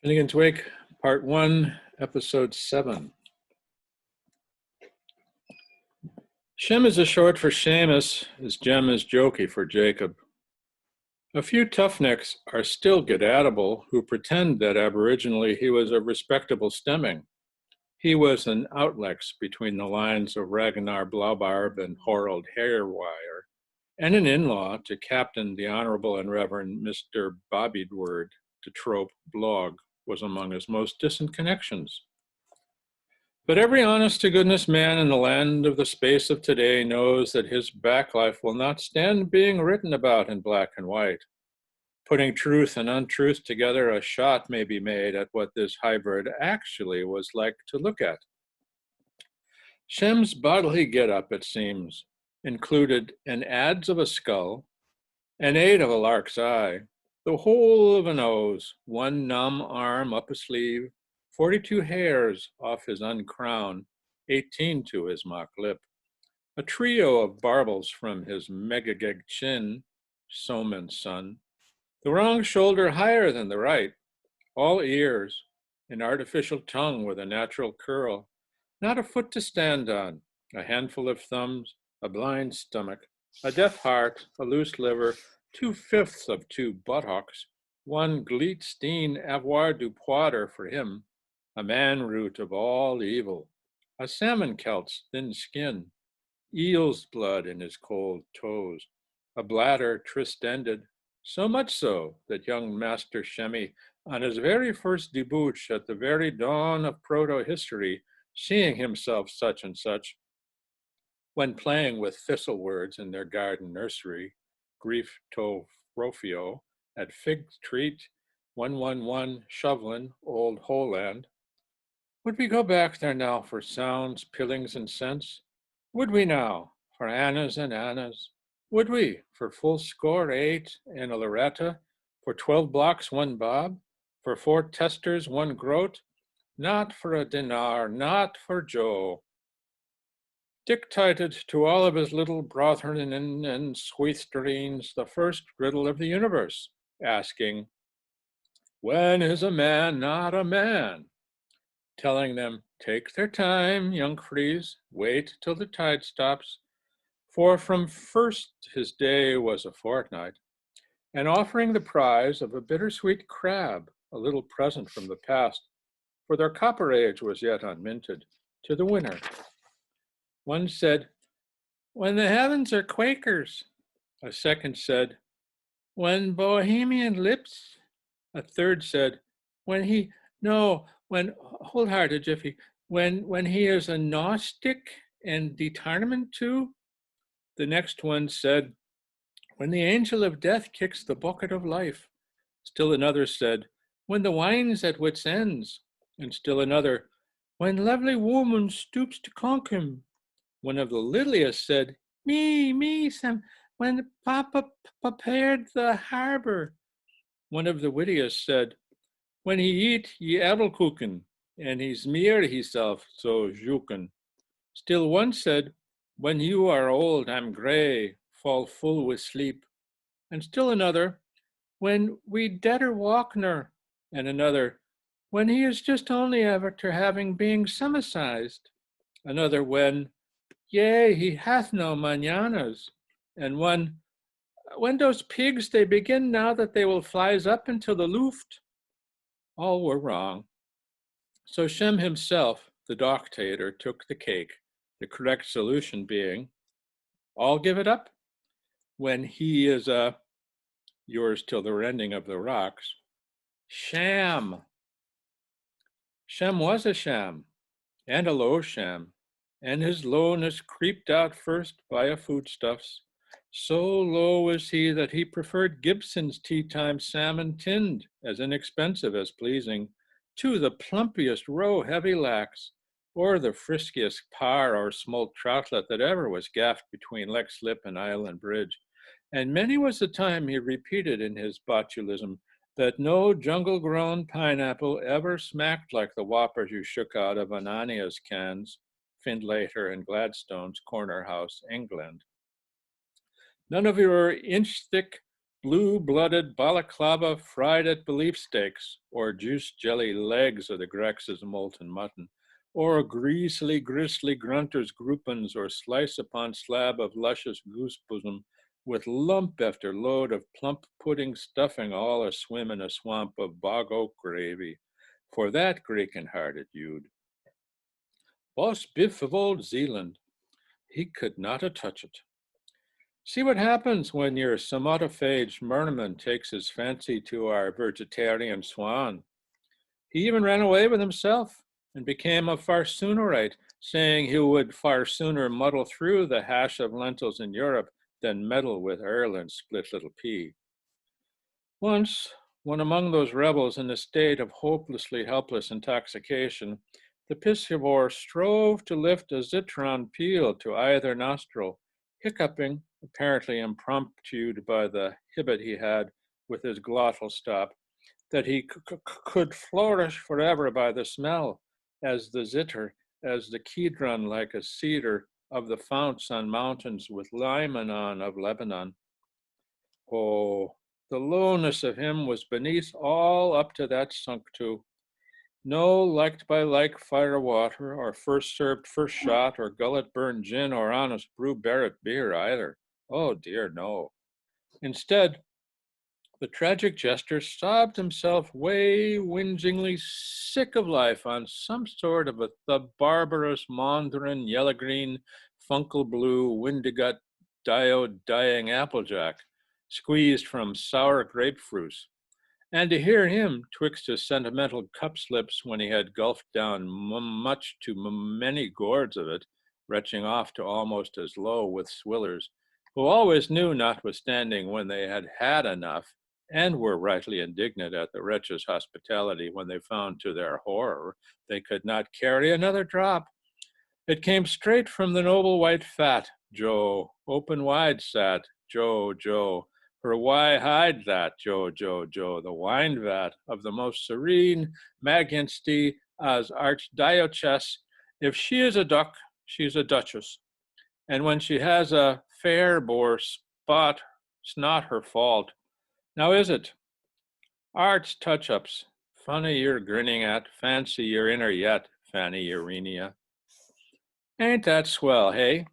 Finnegans Wake, Part 1, Episode 7. Shem is a short for Seamus, as Jem is jokey for Jacob. A few toughnecks are still get-at-able who pretend that aboriginally he was a respectable stemming. He was an outlex between the lines of Ragnar Blaubarb and Harold Hairwire, and an in-law to Captain the Honorable and Reverend Mr. Bobbiedward de Trope Blogg was among his most distant connections. But every honest-to-goodness man in the land of the space of today knows that his back life will not stand being written about in black and white. Putting truth and untruth together, a shot may be made at what this hybrid actually was like to look at. Shem's bodily get-up, it seems, included an adze of a skull, an eight of a lark's eye, the whole of a nose, one numb arm up a sleeve, 42 hairs off his uncrown, 18 to his mock lip, a trio of barbels from his megageg chin, Soman's son, the wrong shoulder higher than the right, all ears, an artificial tongue with a natural curl, not a foot to stand on, a handful of thumbs, a blind stomach, a deaf heart, a loose liver, 2/5 of 2 buttocks, one Gleatstein avoirdupois for him, a man root of all evil, a salmon kelt's thin skin, eel's blood in his cold toes, a bladder tryst-ended, so much so that young Master Shemmy, on his very first debauch at the very dawn of proto-history, seeing himself such and such, when playing with thistle words in their garden nursery, grief to Rofio, at Fig Treat, 111 Shovelin, Old Holand. Would we go back there now for sounds, pillings, and scents? Would we now, for Annas and Annas? Would we, for full score 8 and a Loretta, for 12 blocks 1 bob, for 4 testers 1 groat? Not for a dinar, not for Joe. Dictated to all of his little brethren and sweetsterines the first riddle of the universe, asking, when is a man not a man? Telling them, take their time, Jungfries, wait till the tide stops, for from first his day was a fortnight, and offering the prize of a bittersweet crab, a little present from the past, for their copper age was yet unminted, to the winner. One said, when the heavens are Quakers. A second said, when Bohemian lips. A third said, when hold hard a jiffy, when he is a Gnostic and determined to. The next one said, when the angel of death kicks the bucket of life. Still another said, when the wine's at wit's ends. And still another, when lovely woman stoops to conk him. One of the littlest said, me, Sam, when Papa prepared the harbor. One of the wittiest said, when he eat ye Edelkuchen, and he smear himself so juken. Still one said, when you are old, I'm gray, fall full with sleep. And still another, when we deader walkner. And another, when he is just only after having being summacised. Another, when yea, he hath no mananas. And one, when those pigs, they begin now that they will flies up into the luft. All were wrong. So Shem himself, the doctator, took the cake, the correct solution being, all give it up when he is yours till the rending of the rocks. Sham. Shem was a sham, and a low sham, and his lowness creeped out first via foodstuffs. So low was he that he preferred Gibson's tea-time salmon tinned, as inexpensive as pleasing, to the plumpiest roe heavy lax, or the friskiest par or smolt troutlet that ever was gaffed between Lex Lip and Island Bridge. And many was the time he repeated in his botulism that no jungle-grown pineapple ever smacked like the whoppers you shook out of Anania's cans, Findlater and Gladstone's corner house, England. None of your inch-thick, blue-blooded balaclava fried at beef steaks, or juice jelly legs of the Grex's molten mutton, or greasily gristly grunter's groupins, or slice upon slab of luscious goose bosom, with lump after load of plump pudding stuffing, all a swim in a swamp of bog oak gravy, for that Greek-hearted you'd. Boss Biff of Old Zealand, he could not a touch it. See what happens when your somatophage merman takes his fancy to our vegetarian swan. He even ran away with himself and became a farsoonerite, saying he would far sooner muddle through the hash of lentils in Europe than meddle with Ireland's split little pea. Once, when among those rebels in a state of hopelessly helpless intoxication, the piscivore strove to lift a zitron peel to either nostril, hiccuping, apparently impromptued by the hibbet he had with his glottal stop, that he could flourish forever by the smell, as the zitter, as the kedron like a cedar of the founts on mountains with Limanon of Lebanon. Oh, the lowness of him was beneath all up to that sunk to. No liked by like fire water, or first served first shot, or gullet burned gin, or honest brew Barrett beer either. Oh dear, no. Instead, the tragic jester sobbed himself way whingingly sick of life on some sort of the barbarous Mondrian, yellow-green, funkle-blue, windigut, diode dying applejack, squeezed from sour grapefruits. And to hear him, twixt his sentimental cup slips when he had gulped down much too many gourds of it, retching off to almost as low with swillers, who always knew, notwithstanding, when they had had enough, and were rightly indignant at the wretch's hospitality when they found to their horror they could not carry another drop. It came straight from the noble white fat, Joe, open wide sat, Joe, Joe, for why hide that, Joe, Joe, Joe, the wine vat of the most serene majesty as archdiocese. If she is a duck, she's a duchess. And when she has a fair bore spot, it's not her fault. Now is it? Art's touch-ups. Funny you're grinning at, fancy you're in her yet, Fanny Urania. Ain't that swell, hey?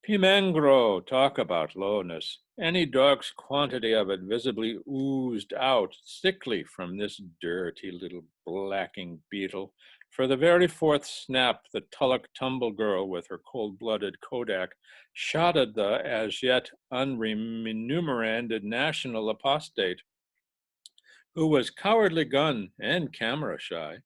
Pimengro, talk about lowness. Any dog's quantity of it visibly oozed out thickly from this dirty little blacking beetle. For the very fourth snap, the Tulloch tumble girl with her cold-blooded Kodak shotted the as yet unremunerated national apostate, who was cowardly gun and camera shy,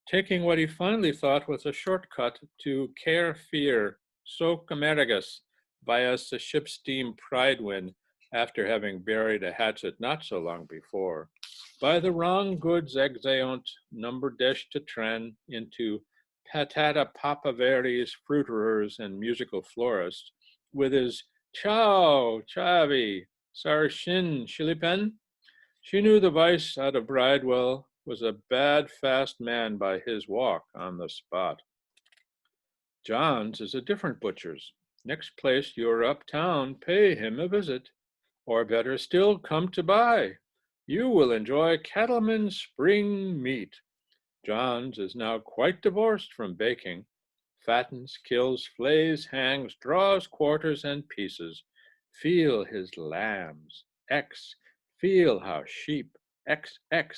taking what he finally thought was a shortcut to care fear soc amerigus bias the ship's steam pride wind after having buried a hatchet not so long before, by the wrong goods exeunt number dash to tren into patata papaveris fruiterers and musical florists with his ciao chavi sarshin shilipen. She knew the vice out of Bridewell was a bad fast man by his walk on the spot. John's is a different butcher's. Next place you're uptown, pay him a visit. Or better still, come to buy. You will enjoy cattleman's spring meat. John's is now quite divorced from baking. Fattens, kills, flays, hangs, draws quarters and pieces. Feel his lambs, X. Feel how sheep, XX.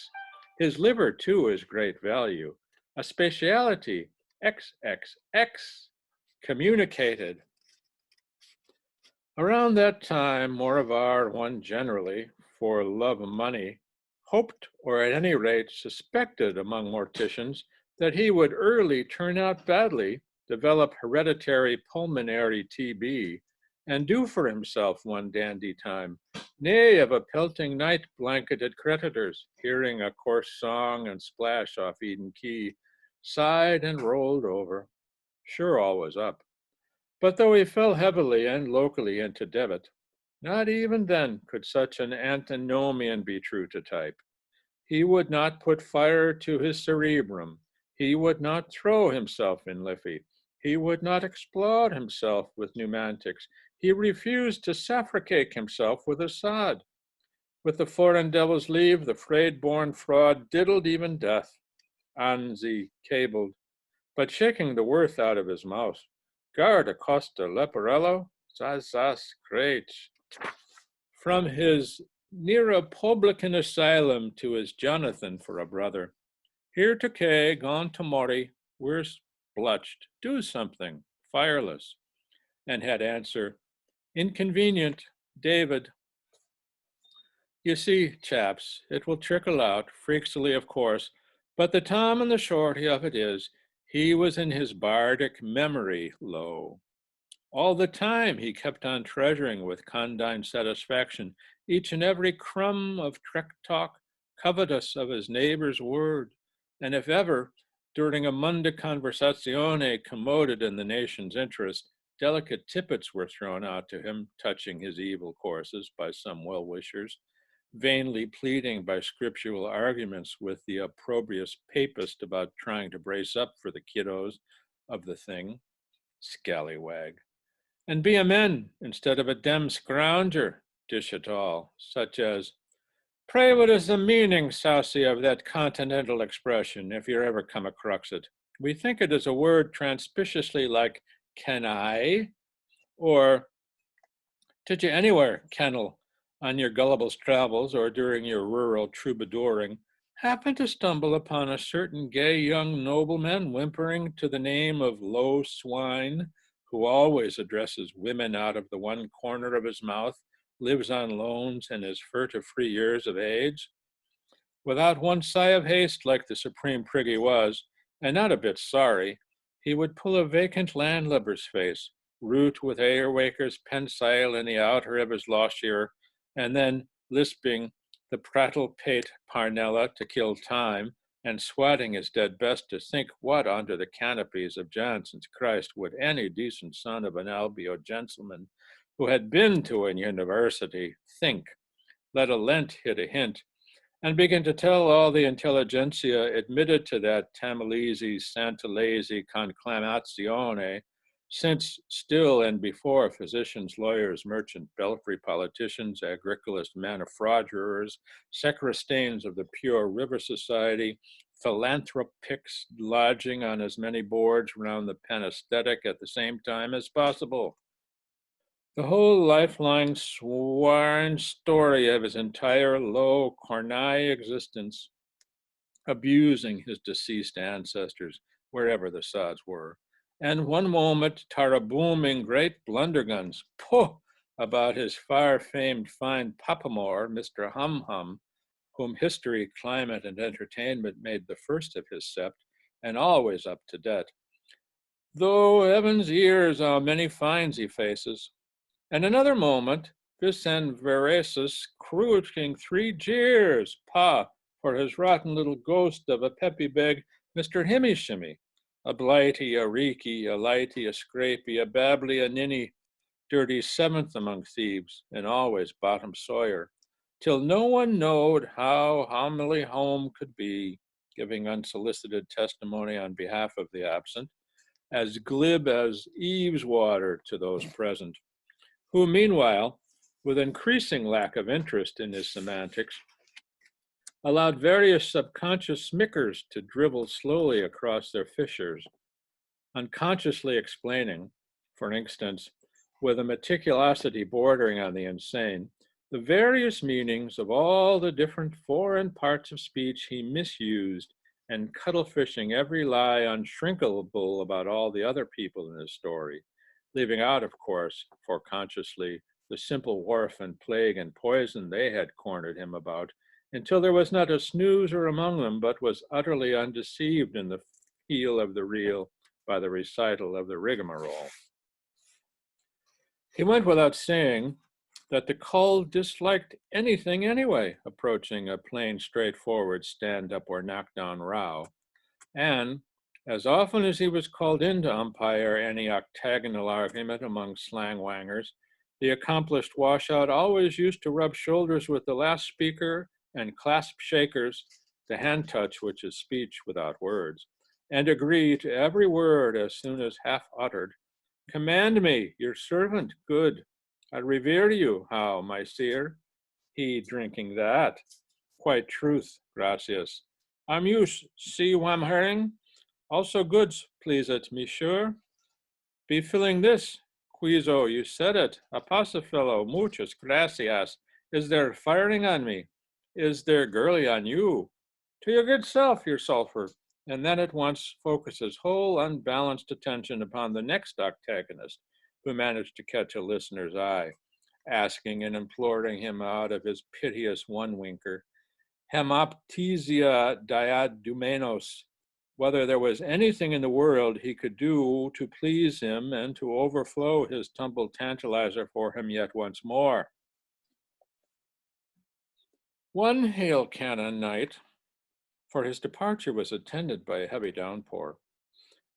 His liver, too, is great value. A speciality, XXX, communicated. Around that time, Moravar, one generally, for love of money, hoped, or at any rate suspected among morticians, that he would early turn out badly, develop hereditary pulmonary TB, and do for himself one dandy time, nay, of a pelting night blanketed creditors, hearing a coarse song and splash off Eden Key, sighed and rolled over. Sure, all was up. But though he fell heavily and locally into debit, not even then could such an antinomian be true to type. He would not put fire to his cerebrum. He would not throw himself in Liffey. He would not explode himself with pneumatics. He refused to suffocate himself with a sod. With the foreign devil's leave, the frayed-born fraud diddled even death, Anzi cabled, but shaking the worth out of his mouth. Guard Acosta Leporello, zas great. From his Neapolitan asylum to his Jonathan for a brother. Here to Kay, gone to Mori, we're blutched. Do something, fireless. And had answer, inconvenient, David. You see, chaps, it will trickle out, freakily of course, but the Tom and the shorty of it is, he was in his bardic memory low. All the time he kept on treasuring with condign satisfaction each and every crumb of trek talk, covetous of his neighbor's word, and if ever, during a Monday conversazione commoded in the nation's interest, delicate tippets were thrown out to him touching his evil courses by some well-wishers, vainly pleading by scriptural arguments with the opprobrious papist about trying to brace up for the kiddos of the thing, scallywag, and be a man instead of a dem scrounger, dish it all, such as, pray what is the meaning, Saucy, of that continental expression, if you ever come across it? We think it is a word transpiciously like, can I? Or, did you anywhere, kennel, on your gullible travels or during your rural troubadouring, happen to stumble upon a certain gay young nobleman whimpering to the name of Low Swine, who always addresses women out of the one corner of his mouth, lives on loans, and is furtive 3 years of age? Without one sigh of haste, like the supreme prig he was, and not a bit sorry, he would pull a vacant landlubber's face, root with Ayerwaker's pensile in the outer of his lawshire, and then, lisping the prattle-pate parnella to kill time, and swatting his dead best to think what under the canopies of Johnson's Christ would any decent son of an albio gentleman who had been to a university think, let a lent hit a hint, and begin to tell all the intelligentsia admitted to that Tamilese Santalese conclamazione, since still and before physicians, lawyers, merchant, belfry politicians, agriculist manufacturers, sacristains of the pure river society, philanthropics lodging on as many boards round the panesthetic at the same time as possible. The whole lifelong sworn story of his entire low Cornai existence, abusing his deceased ancestors, wherever the sods were, and one moment tara-booming great blunderguns, poh, about his far-famed fine papamore, Mr. Hum-Hum, whom history, climate, and entertainment made the first of his sept, and always up to date. Though heaven's ears how many finds he faces, and another moment, Vicen Verasus crouching 3 jeers, pa, for his rotten little ghost of a peppy beg, Mr. Himmy-Shimmy, a blighty, a reeky, a lighty, a scrapey, a babbly, a ninny, dirty seventh among thieves, and always bottom sawyer, till no one knowed how homily home could be, giving unsolicited testimony on behalf of the absent, as glib as eaves water to those present, who meanwhile, with increasing lack of interest in his semantics, allowed various subconscious smickers to dribble slowly across their fissures, unconsciously explaining, for instance, with a meticulosity bordering on the insane, the various meanings of all the different foreign parts of speech he misused, and cuttlefishing every lie unshrinkable about all the other people in his story, leaving out, of course, foreconsciously, the simple wharf and plague and poison they had cornered him about, until there was not a snoozer among them but was utterly undeceived in the feel of the real by the recital of the rigmarole. He went without saying that the cull disliked anything anyway, approaching a plain, straightforward stand-up or knock-down row, and as often as he was called in to umpire any octagonal argument among slang-wangers, the accomplished washout always used to rub shoulders with the last speaker and clasp shakers, the hand touch which is speech without words, and agree to every word as soon as half uttered. Command me, your servant, good. I revere you, how, my seer? he drinking that. Quite truth, gracias. Amuse, see wham herring? Also goods, please it, monsieur. Be filling this. Quizo, you said it. A pasafillo, muchas gracias. Is there firing on me? Is there girly on you? To your good self, your sulphur. And then at once focuses whole unbalanced attention upon the next octagonist, who managed to catch a listener's eye, asking and imploring him out of his piteous one-winker, hemoptysia diadumenos, whether there was anything in the world he could do to please him and to overflow his tumbled tantalizer for him yet once more. One hail cannon night, for his departure was attended by a heavy downpour,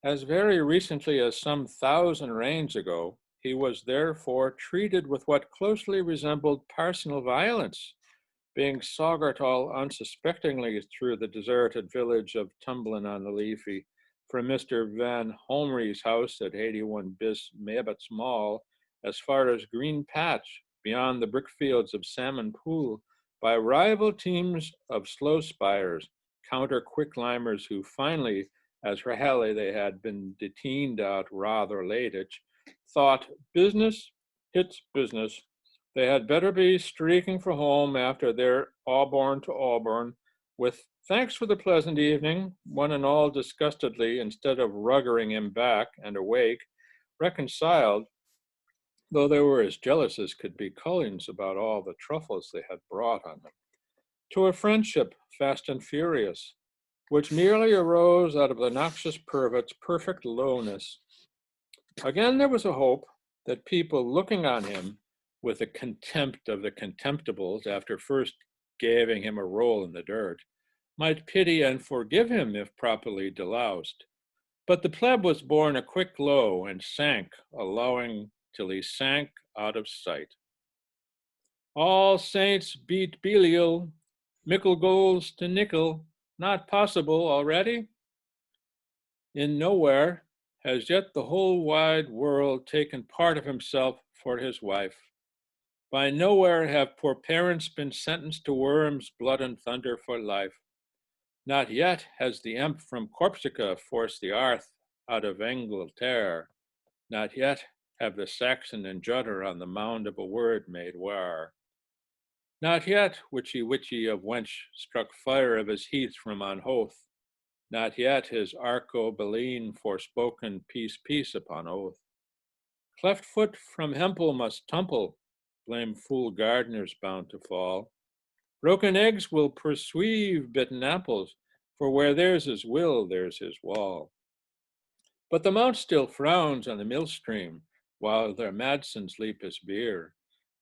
as very recently as some 1,000 rains ago, he was therefore treated with what closely resembled personal violence, being soggart all unsuspectingly through the deserted village of Tumblin on the Leafy, from Mr. Van Homry's house at 81 Bis Mabbot's Mall, as far as Green Patch, beyond the brick fields of Salmon Pool, by rival teams of slow spires, counter quick-limers who finally, as really they had been detained out rather late-ish, thought business, it's business. They had better be streaking for home after their Auburn to Auburn, with thanks for the pleasant evening, one and all disgustedly, instead of ruggering him back and awake, reconciled, though they were as jealous as could be Cullings about all the truffles they had brought on them, to a friendship fast and furious, which merely arose out of the noxious pervert's perfect lowness. Again, there was a hope that people looking on him with a contempt of the contemptibles after first giving him a roll in the dirt, might pity and forgive him if properly deloused. But the pleb was born a quick low and sank, allowing till he sank out of sight. All saints beat Belial, mickle goals to nickel, not possible already? In nowhere has yet the whole wide world taken part of himself for his wife. By nowhere have poor parents been sentenced to worms, blood, and thunder for life. Not yet has the imp from Corsica forced the Arth out of Angleterre. Not yet have the Saxon and Jutter on the mound of a word made war. Not yet witchy of wench struck fire of his heath from on Hoth. Not yet his Arco-Beline forspoken peace upon oath. Cleft foot from Hempel must tumble, blame fool gardeners bound to fall. Broken eggs will perceive bitten apples, for where there's his will, there's his wall. But the mount still frowns on the mill stream, while their Madsons leap his beer,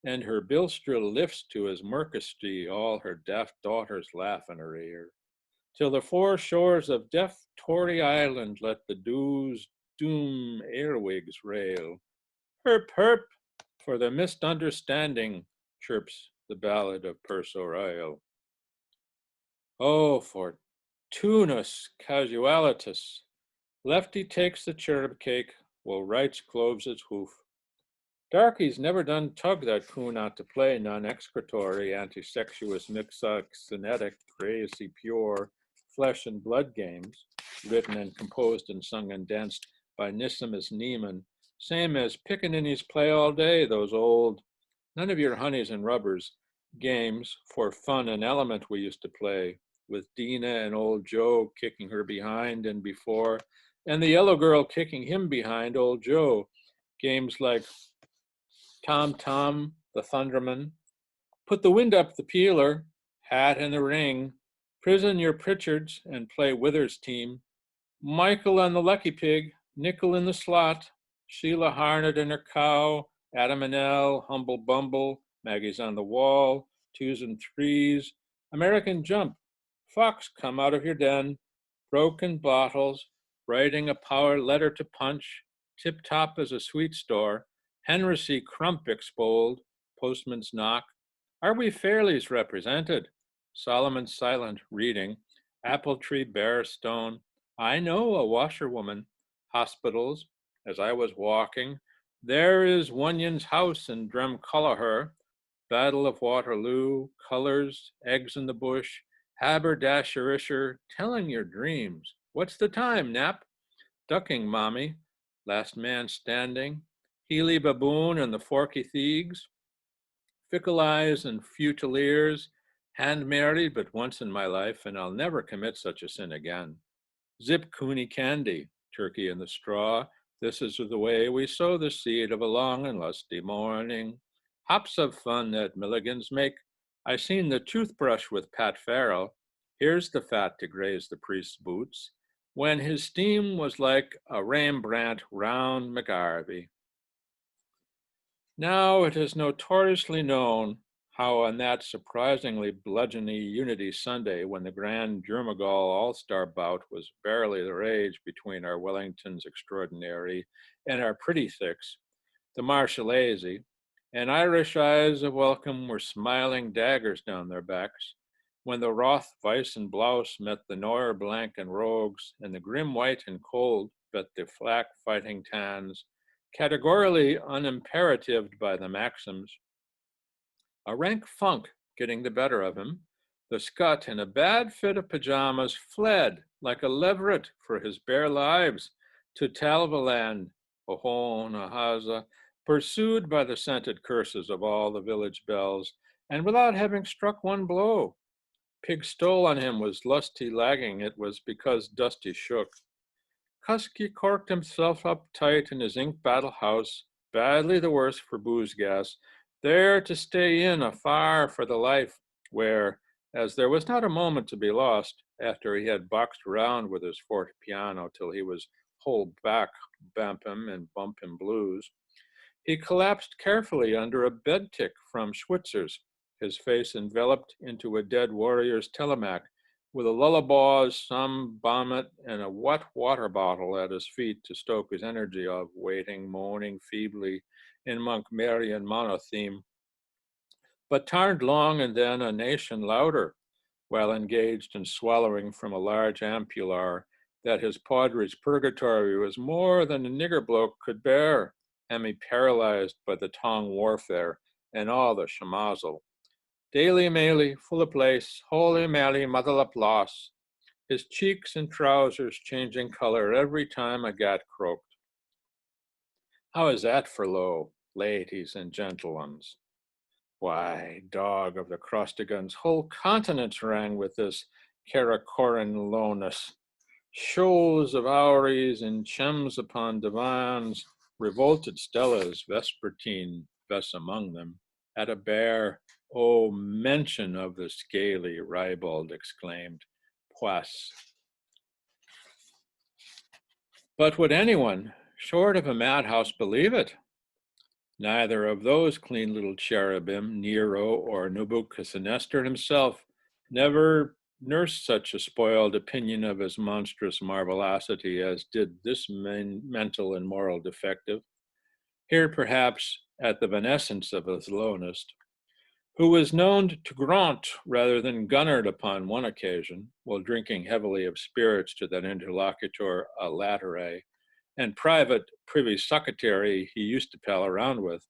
and her bilstrel lifts to his mercusty all her deaf daughters laugh in her ear, till the four shores of deaf Tory Island let the dews doom earwigs rail. Herp, herp, for the misunderstanding, chirps the ballad of Perso Royal. Oh, fortunus casualitas. Lefty takes the cherub cake, while rights cloves its hoof. Darky's never done tug that coon out to play non-excretory, anti-sexuous, mixoxenetic, crazy, pure, flesh and blood games, written and composed and sung and danced by Nissimus Neiman, same as pickaninnies play all day, those old, none of your honeys and rubbers, games for fun and element we used to play, with Dina and old Joe kicking her behind and before, and the yellow girl kicking him behind old Joe. Games like Tom Tom, the Thunderman, Put the Wind Up the Peeler, Hat in the Ring, Prison Your Pritchards and Play Withers Team, Michael and the Lucky Pig, Nickel in the Slot, Sheila Harnett and her cow, Adam and Elle, Humble Bumble, Maggie's on the Wall, Twos and Threes, American Jump, Fox Come Out of Your Den, Broken Bottles, Writing a Power Letter to Punch, Tip Top as a Sweet Store, Henry Crump Expolled, Postman's Knock, Are We Fairly's Represented, Solomon's Silent Reading, Apple Tree Bearstone, I Know a Washerwoman, Hospitals, As I Was Walking, There is Wunyon's House in Drumcullagher, Battle of Waterloo, colors, eggs in the bush, haberdasherisher, telling your dreams. What's the time, Nap? Ducking, mommy. Last man standing. Healy baboon and the forky thiegs. Fickle eyes and futile ears. Hand married but once in my life, and I'll never commit such a sin again. Zip cooney candy, turkey in the straw. This is the way we sow the seed of a long and lusty morning. Hops of fun at Milligan's Make. I seen the toothbrush with Pat Farrell. Here's the fat to graze the priest's boots. When his steam was like a Rembrandt round McGarvey. Now it is notoriously known how on that surprisingly bludgeony Unity Sunday, when the Grand Jurmagal All-Star bout was barely the rage between our Wellingtons Extraordinary and our Pretty Thicks, the Marshalese, and Irish eyes of welcome were smiling daggers down their backs, when the Roth Weiss and Blouse met the Neuer Blank and Rogues, and the Grim White and Cold bet the Flack Fighting Tans, categorically unimperatived by the Maxims. A rank funk getting the better of him, the Scot in a bad fit of pajamas fled like a leveret for his bare lives to Talvaland, Ohonahaza, pursued by the scented curses of all the village belles, and without having struck one blow. Pig stole on him was lusty lagging, it was because Dusty shook. Husky corked himself up tight in his ink battle house, badly the worse for booze gas, there to stay in afar for the life, where, as there was not a moment to be lost, after he had boxed around with his forte piano till he was hold back, bamp him and bump him blues, he collapsed carefully under a bed tick from Schwitzer's, his face enveloped into a dead warrior's telemaque, with a lullabies, some bonnet, and a wet water bottle at his feet to stoke his energy of waiting, moaning feebly in Montmerian monotheme, but tarned long and then a nation louder, while engaged in swallowing from a large ampular that his padre's purgatory was more than a nigger bloke could bear, and me paralyzed by the tongue warfare and all the shamazel. Daily Maily, full of place, holy Mally, mother of loss, his cheeks and trousers changing color every time a gat croaked. How is that for low, ladies and gentleones? Why, dog of the Crostigans, whole continents rang with this Karakoran lowness. Shoals of houris and chems upon divans, revolted Stellas, vespertine, best among them, at a bare, oh, mention of the scaly, ribald exclaimed, Poisse. But would anyone, short of a madhouse, believe it? Neither of those clean little cherubim, Nero or Nebuchadnezzar himself, never nursed such a spoiled opinion of his monstrous marvelosity as did this mental and moral defective, here perhaps at the beneficence of his lownest, who was known to grunt rather than gunnard upon one occasion, while drinking heavily of spirits to that interlocutor a latere, and private privy secretary he used to pal around with,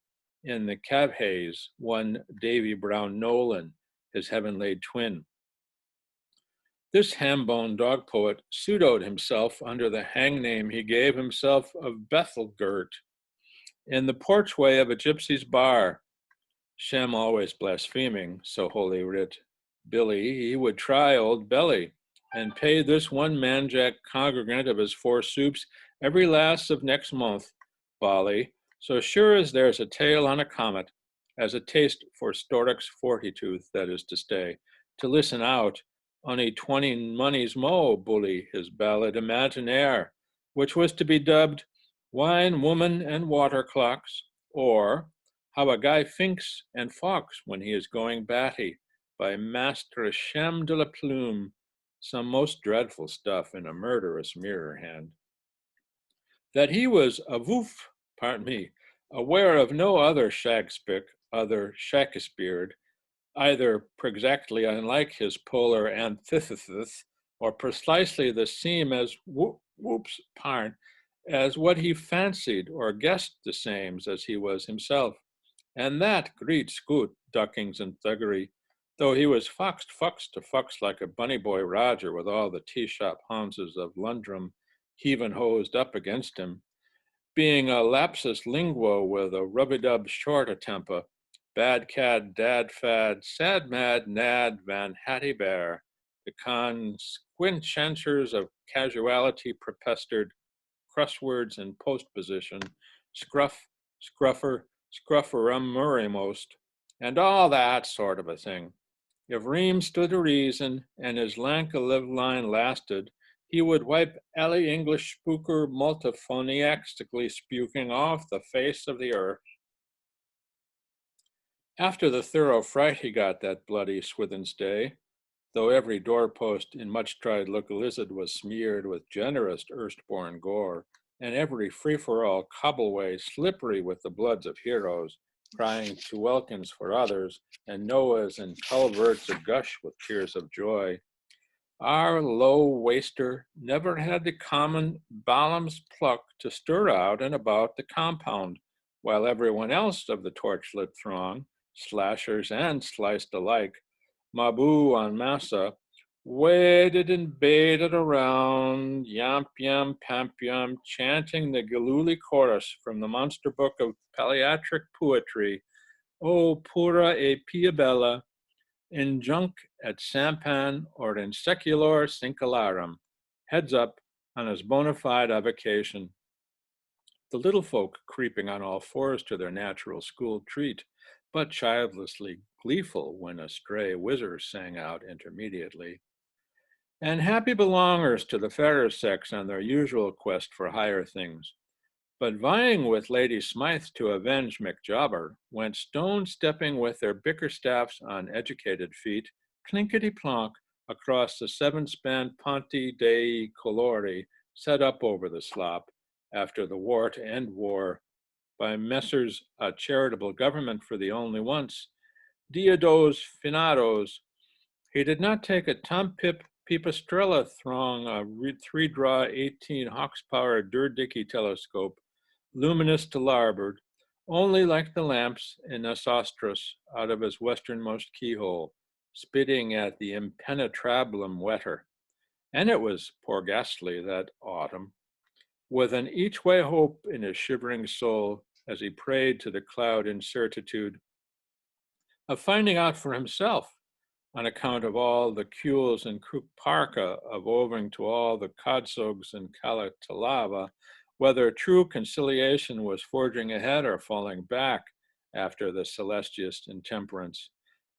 in the Cavhays, one Davy Brown Nolan, his heaven-laid twin. This ham-bone dog poet pseudoed himself under the hang name he gave himself of Bethelgert, in the porchway of a gypsy's bar, Shem always blaspheming, so holy writ, Billy, he would try old Belly, and pay this one manjack congregant of his 4 soups every last of next month, Bali, so sure as there's a tail on a comet, as a taste for Stork's 40-tooth, that is to stay, to listen out, only 20 moneys mo, bully, his ballad imaginaire, which was to be dubbed Wine, Woman, and Water Clocks, or How a Guy Finks and Fox When He is Going Batty, by Master Shem de la Plume, some most dreadful stuff in a murderous mirror hand. That he was aware of no other Shakespeare, either exactly unlike his polar antithesis, or precisely the same as Whoop's part, as what he fancied or guessed the same as he was himself, and that great scoot, duckings and thuggery, though he was foxed to fucks like a bunny boy Roger with all the tea-shop hounses of Lundrum heaving hosed up against him, being a lapsus linguo with a rub-a-dub short a temper, bad cad, dad fad, sad mad, nad, van hattie bear, the consequentials of casuality prepestered crosswords and postposition, scruff, scruffer, scrufferum most, and all that sort of a thing. If Ream stood to reason and his lank a live line lasted, he would wipe Ellie English spooker multiphoniactically spuking off the face of the earth. After the thorough fright he got that bloody Swithin's day, though every doorpost in much-tried localized was smeared with generous erstborn gore, and every free-for-all cobbleway slippery with the bloods of heroes, crying to welkins for others, and Noahs and culverts agush with tears of joy. Our low waster never had the common Balaam's pluck to stir out and about the compound, while everyone else of the torchlit throng, slashers and sliced alike, Mabu on massa, waded and baited around, yamp yam pamp yam, chanting the Galuli chorus from the monster book of paliatric poetry, O pura e pia bella, in junk et sampan or in seculor cincularum, heads up on his bona fide avocation. The little folk creeping on all fours to their natural school treat, but childlessly gleeful when a stray whizzer sang out intermediately. And happy belongers to the fairer sex on their usual quest for higher things. But vying with Lady Smythe to avenge McJobber, went stone-stepping with their bickerstaffs on educated feet, clinkety-plonk, across the seven-span Ponte dei Colori set up over the slop, after the war to end war, by Messrs. A Charitable Government for the Only Once, Diodos Finados. He did not take a Tom Pip Pipistrella throng a 3-draw 18 Hawks-power Durdicky telescope, luminous to larboard, only like the lamps in Nesostris out of his westernmost keyhole, spitting at the impenetrablum wetter. And it was poor ghastly that autumn, with an each-way hope in his shivering soul as he prayed to the cloud incertitude of finding out for himself, on account of all the cules and parka of owing to all the codsogs and calatalava, whether true conciliation was forging ahead or falling back after the celestiest intemperance.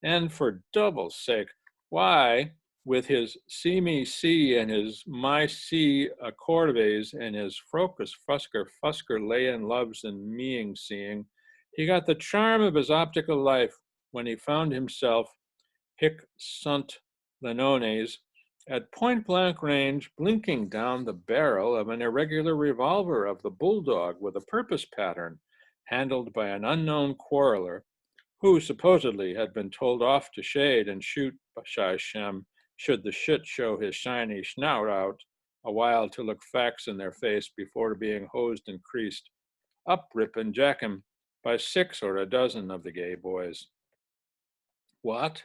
And for double sake, why, with his see me see and his my see accordaves and his frocus fusker layin loves and meing seeing, he got the charm of his optical life when he found himself, hic sunt lenones, at point-blank range, blinking down the barrel of an irregular revolver of the bulldog with a purpose pattern, handled by an unknown quarreler, who supposedly had been told off to shade and shoot Shai Shem should the shit show his shiny snout out, a while to look facts in their face before being hosed and creased, up rip and jack him by 6 or a dozen of the gay boys. What?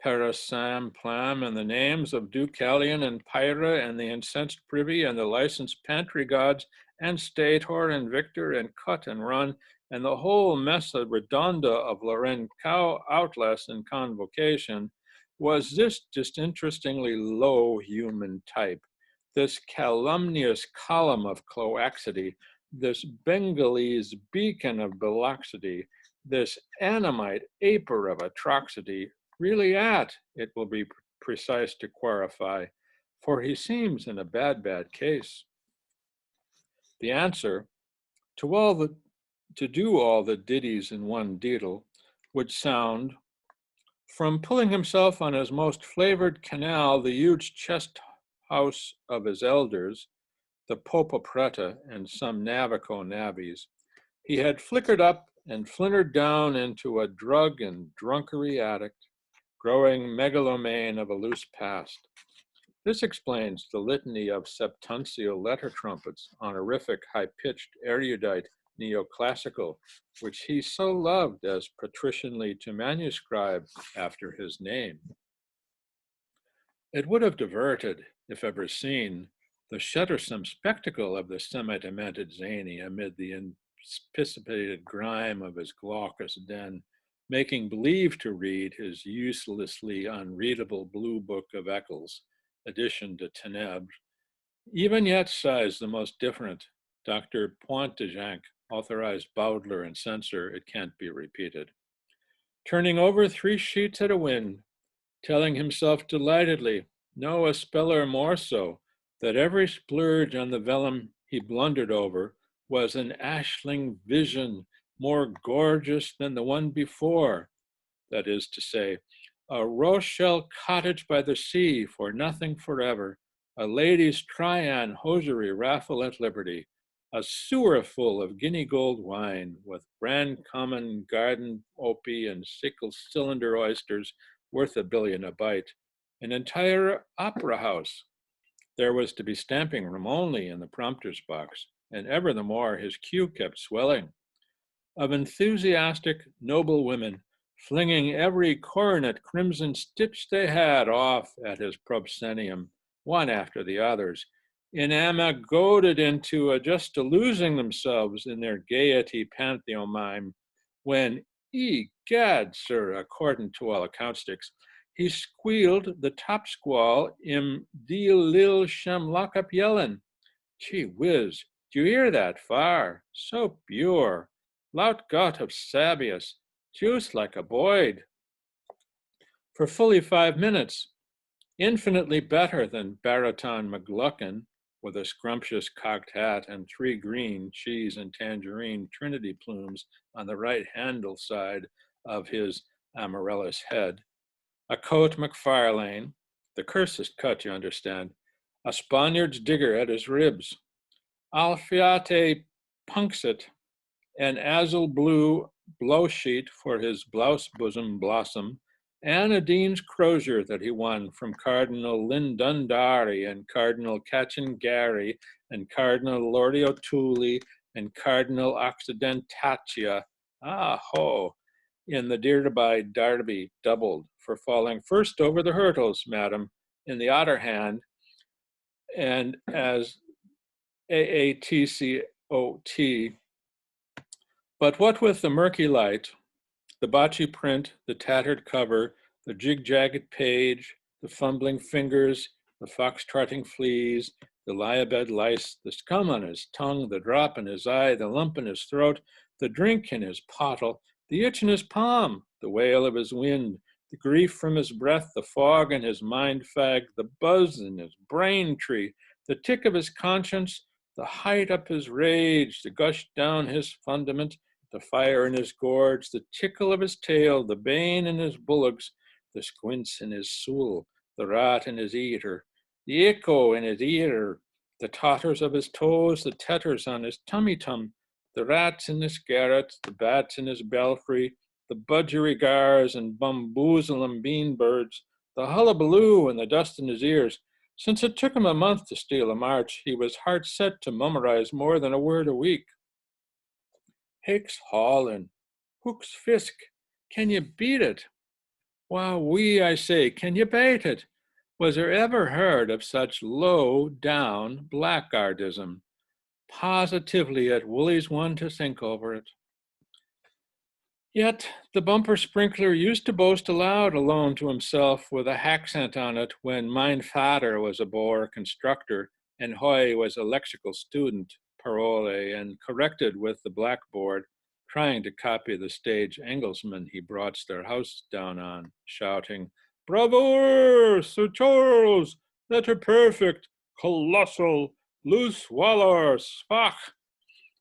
Parasam Plam and the names of Deucalion and Pyra and the incensed privy and the licensed pantry gods and Stator and Victor and Cut and Run and the whole messa redonda of Loren cow outless and convocation, was this disinterestingly low human type, this calumnious column of cloaxity, this Bengalese beacon of biloxity, this animite aper of atrocity, really at, it will be precise to clarify, for he seems in a bad case. The answer to do all the ditties in one diddle would sound, from pulling himself on his most flavored canal, the huge chest house of his elders, the Popopretta and some Navico navvies, he had flickered up and flintered down into a drug and drunkery addict, growing megalomane of a loose past. This explains the litany of septuncial letter trumpets, honorific, high-pitched, erudite, neoclassical, which he so loved as patricianly to manuscribe after his name. It would have diverted, if ever seen, the shuddersome spectacle of the semi-demented zany amid the anticipated grime of his glaucous den, making believe to read his uselessly unreadable Blue Book of Eccles, addition to Ténèbres. Even yet sighs the most different, Dr. Pointe-de-Janc, authorized Bowdler and censor, it can't be repeated. Turning over 3 sheets at a wind, telling himself delightedly, no a speller more so, that every splurge on the vellum he blundered over was an ashling vision more gorgeous than the one before, that is to say, a Rochelle cottage by the sea for nothing forever, a ladies' Tryan hosiery raffle at Liberty, a sewer full of guinea gold wine with brand common garden opie and sickle cylinder oysters worth $1 billion a bite, an entire opera house. There was to be stamping room only in the prompter's box, and ever the more his queue kept swelling. Of enthusiastic, noble women, flinging every coronet crimson stitch they had off at his proscenium, one after the others, goaded into just to losing themselves in their gaiety pantheomime, when, egad, sir, according to all accountsticks, he squealed the top squall im deel lil shem lock up yellin'. Gee whiz, do you hear that far? So pure. Laut Gott of Sabius, juice like a Boyd. For fully 5 minutes, infinitely better than Baraton McGluckin, with a scrumptious cocked hat and 3 green, cheese, and tangerine Trinity plumes on the right handle side of his amaryllis head, a coat McFarlane, the cursed cut, you understand, a Spaniard's digger at his ribs, Alfiate Punxit, an azul blue blow sheet for his blouse bosom blossom, and a Dean's crozier that he won from Cardinal Lindundari and Cardinal Cachin-Gary and Cardinal Lordy O'Toole and Cardinal Occidentaccia, in the Derby Derby doubled for falling first over the hurdles, madam, in the otter hand, and as AATCOT. But what with the murky light, the botchy print, the tattered cover, the jig-jagged page, the fumbling fingers, the fox-trotting fleas, the lie-a-bed lice, the scum on his tongue, the drop in his eye, the lump in his throat, the drink in his pottle, the itch in his palm, the wail of his wind, the grief from his breath, the fog in his mind fag, the buzz in his brain tree, the tick of his conscience, the height up his rage, the gush down his fundament, the fire in his gorge, the tickle of his tail, the bane in his bullocks, the squints in his soul, the rat in his eater, the echo in his ear, the totters of his toes, the tetters on his tummy-tum, the rats in his garret, the bats in his belfry, the budgerigars and bamboozlum bean birds, the hullabaloo and the dust in his ears. Since it took him a month to steal a march, he was hard set to mummerize more than a word a week. Hicks haulin', hooks fisk, can you beat it? Wowee, I say, can you bait it? Was there ever heard of such low-down blackguardism? Positively it woolies one to think over it. Yet the bumper sprinkler used to boast aloud alone to himself with a accent on it when mein vader was a Boer constructor and Hoy was a lexical student, parole, and corrected with the blackboard, trying to copy the stage Engelsman he brought their house down on, shouting, "Bravo, Sir Charles, letter perfect, colossal, loose waller, spach."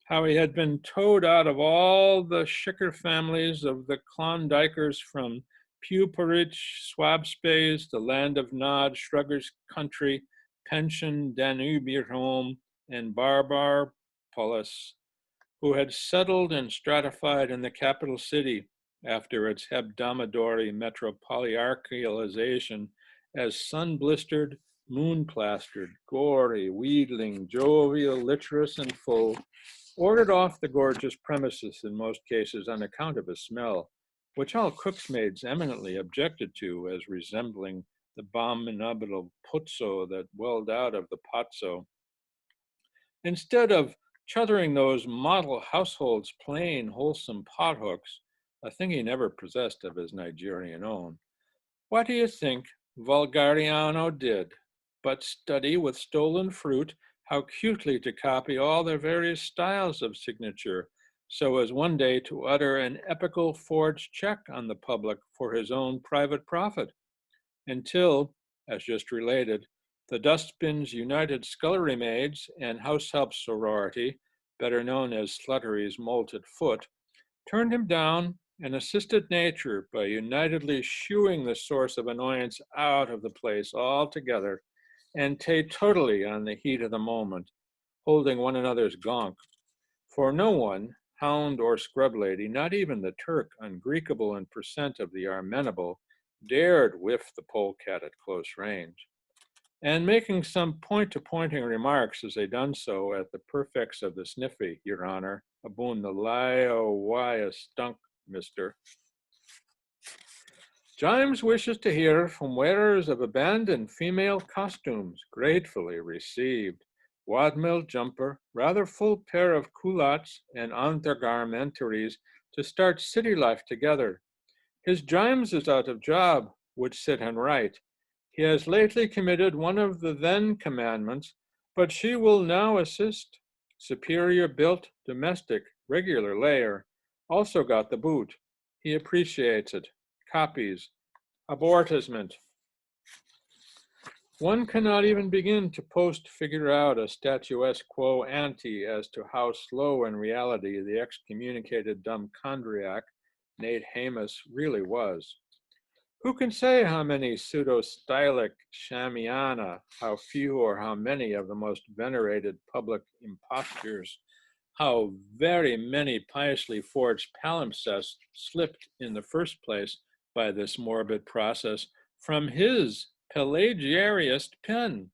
How he had been towed out of all the Schicker families of the Klondikers from Pewperich, Swabspace, the land of Nod, Shruggers Country, Pension, Danubium, and Barbarpolis, who had settled and stratified in the capital city after its hebdomadary metropoliarchalization as sun-blistered, moon-plastered, gory, wheedling, jovial, literous, and full, ordered off the gorgeous premises in most cases on account of his smell, which all cook's maids eminently objected to as resembling the abominable pozzo that welled out of the pozzo. Instead of chuthering those model households plain, wholesome pothooks, a thing he never possessed of his Nigerian own, what do you think Vulgariano did but study with stolen fruit how cutely to copy all their various styles of signature, so as one day to utter an epical forged check on the public for his own private profit, until, as just related, the Dustbin's United Scullery Maids and House Help Sorority, better known as Sluttery's Molted Foot, turned him down and assisted nature by unitedly shooing the source of annoyance out of the place altogether and totally on the heat of the moment, holding one another's gonk. For no one, hound or scrub lady, not even the Turk, ungreekable in percent of the Armenable, dared whiff the polecat at close range. And making some point-to-pointing remarks as they done so at the perfects of the sniffy, Your Honor, aboon the lio why stunk, mister. Jimes wishes to hear from wearers of abandoned female costumes, gratefully received. Wadmill jumper, rather full pair of culottes and undergarmentaries to start city life together. His Jimes is out of job, would sit and write. He has lately committed one of the then commandments, but she will now assist. Superior built, domestic, regular layer. Also got the boot. He appreciates it. Copies. Abortisement. One cannot even begin to figure out a statuesque quo ante as to how slow in reality the excommunicated dumb chondriac, Nate Hamus, really was. Who can say how many pseudo-stylic shamiana, how few or how many of the most venerated public impostures, how very many piously forged palimpsests slipped in the first place by this morbid process from his Pelagiarist pen?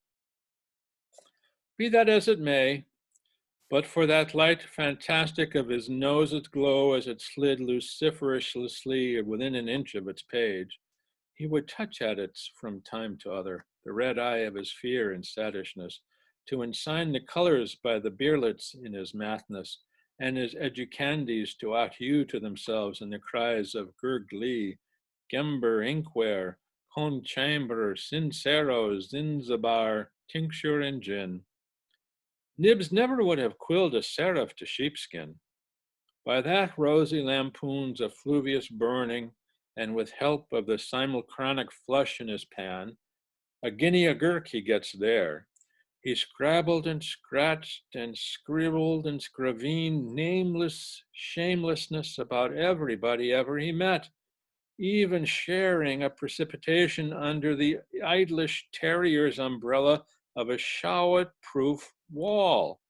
Be that as it may, but for that light fantastic of his nose's glow as it slid luciferously within an inch of its page, he would touch at it from time to other, the red eye of his fear and sadishness, to ensign the colors by the beerlets in his madness, and his educandies to outhew to themselves in the cries of gurglee, gember inkware, conchamber, sincero, zinzabar, tincture, and gin. Nibs never would have quilled a seraph to sheepskin. By that rosy lampoon's effluvious burning, and with help of the simulchronic flush in his pan, a guinea a gurk he gets there. He scrabbled and scratched and scribbled and scravened nameless shamelessness about everybody ever he met, even sharing a precipitation under the idlish terrier's umbrella of a showet-proof wall.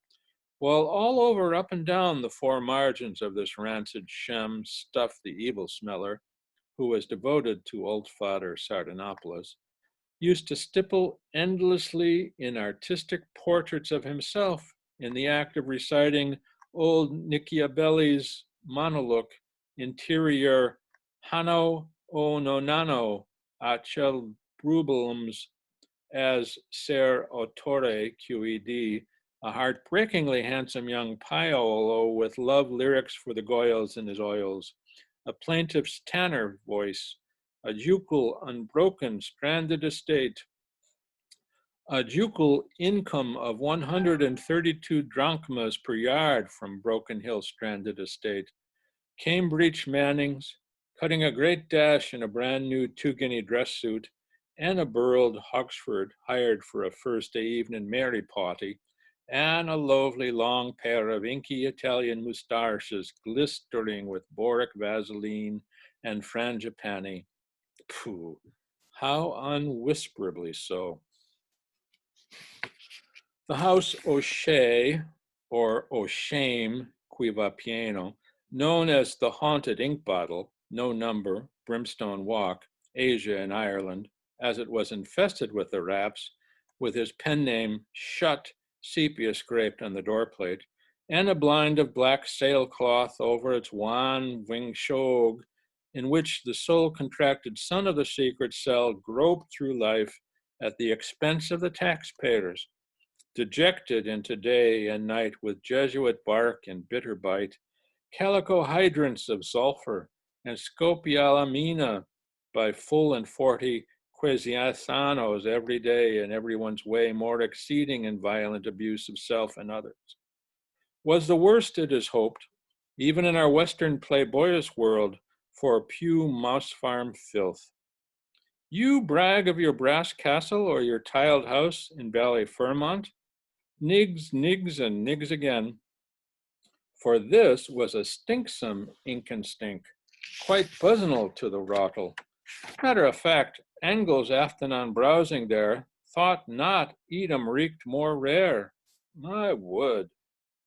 While all over, up and down the four margins of this rancid shem stuffed the evil smeller, who was devoted to old Father Sardanapalus, used to stipple endlessly in artistic portraits of himself in the act of reciting old Nichiabelli's monologue, interior Hanno o nonano acel brubulums as ser autore QED, a heartbreakingly handsome young Piolo with love lyrics for the goyles in his oils, a plaintiff's tanner voice, a ducal unbroken stranded estate, a ducal income of 132 drachmas per yard from Broken Hill stranded estate, Cambridge Mannings, cutting a great dash in a brand new 2-guinea dress suit, and a burled Hoxford hired for a first day evening merry party, and a lovely long pair of inky Italian moustaches glistering with boric Vaseline and frangipani. Pooh, how unwhisperably so. The house O'Shea, or O'Shame, qui va pieno, known as the Haunted Ink Bottle, no number, Brimstone Walk, Asia in Ireland, as it was infested with the raps, with his pen name Shut sepia scraped on the doorplate, and a blind of black sailcloth over its wan wing shog, in which the soul-contracted son of the secret cell groped through life at the expense of the taxpayers, dejected into day and night with Jesuit bark and bitter bite, calico hydrants of sulfur, and scopialamina by full and 40 quesiasanos every day, in everyone's way more exceeding in violent abuse of self and others. Was the worst, it is hoped, even in our Western playboyish world, for pew mouse farm filth. You brag of your brass castle or your tiled house in Ballyfermont? Nigs, nigs, and nigs again. For this was a stinksome ink and stink, quite buzzinal to the rottle. Matter of fact, Angles aften on browsing there, thought not Edom reeked more rare. My wood,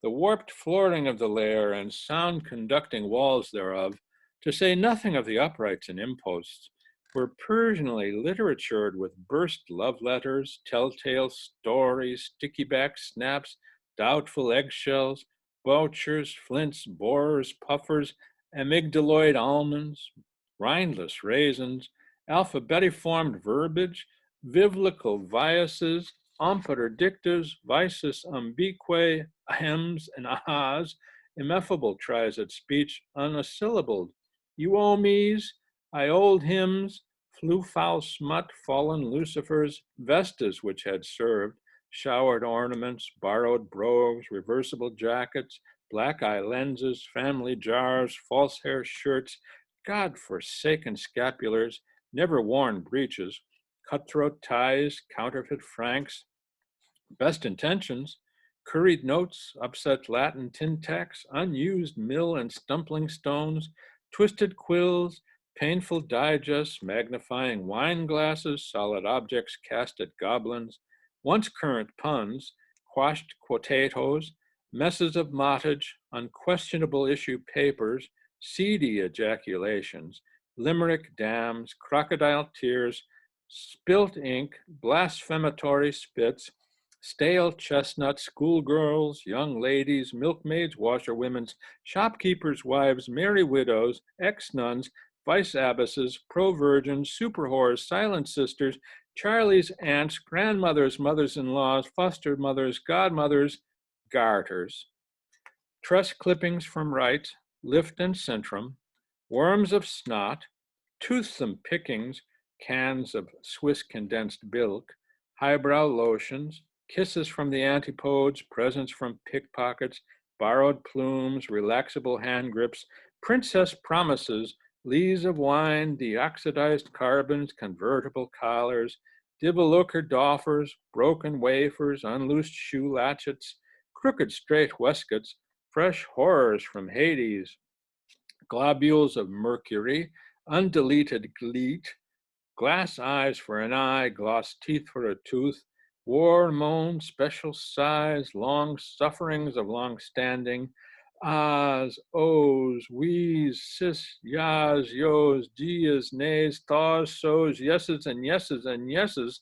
the warped flooring of the lair and sound-conducting walls thereof, to say nothing of the uprights and imposts, were Persianly literatured with burst love letters, telltale stories, sticky-back snaps, doubtful eggshells, vouchers, flints, borers, puffers, amygdaloid almonds, rindless raisins, alphabetiformed verbiage, biblical biases, ompeter dictas, vices umbique, ahems and ahas, ineffable tries at speech unasyllabled, you owe me's, I old hymns, flew foul smut, fallen lucifers, vestas which had served, showered ornaments, borrowed brogues, reversible jackets, black eye lenses, family jars, false hair shirts, God-forsaken scapulars, never worn breeches, cutthroat ties, counterfeit francs, best intentions, curried notes, upset Latin tin tacks, unused mill and stumbling stones, twisted quills, painful digests, magnifying wine glasses, solid objects cast at goblins, once current puns, quashed quotatos, messes of mottage, unquestionable issue papers, seedy ejaculations, limerick dams, crocodile tears, spilt ink, blasphematory spits, stale chestnuts, schoolgirls, young ladies, milkmaids, washerwomen's, shopkeepers' wives, merry widows, ex-nuns, vice abbesses, pro-virgins, super whores, silent sisters, Charlie's aunts, grandmothers, mothers-in-laws, foster mothers, godmothers, garters, truss clippings from right, lift and centrum, worms of snot, toothsome pickings, cans of Swiss condensed milk, highbrow lotions, kisses from the antipodes, presents from pickpockets, borrowed plumes, relaxable hand grips, princess promises, lees of wine, deoxidized carbons, convertible collars, divilooker doffers, broken wafers, unloosed shoe latchets, crooked straight waistcoats, fresh horrors from Hades, globules of mercury, undeleted gleet, glass eyes for an eye, gloss teeth for a tooth, war, moan, special sighs, long sufferings of long standing, ahs, ohs, we's, sis, yas, yos, dias, nays, thaws, so's, yeses, and yeses, and yeses,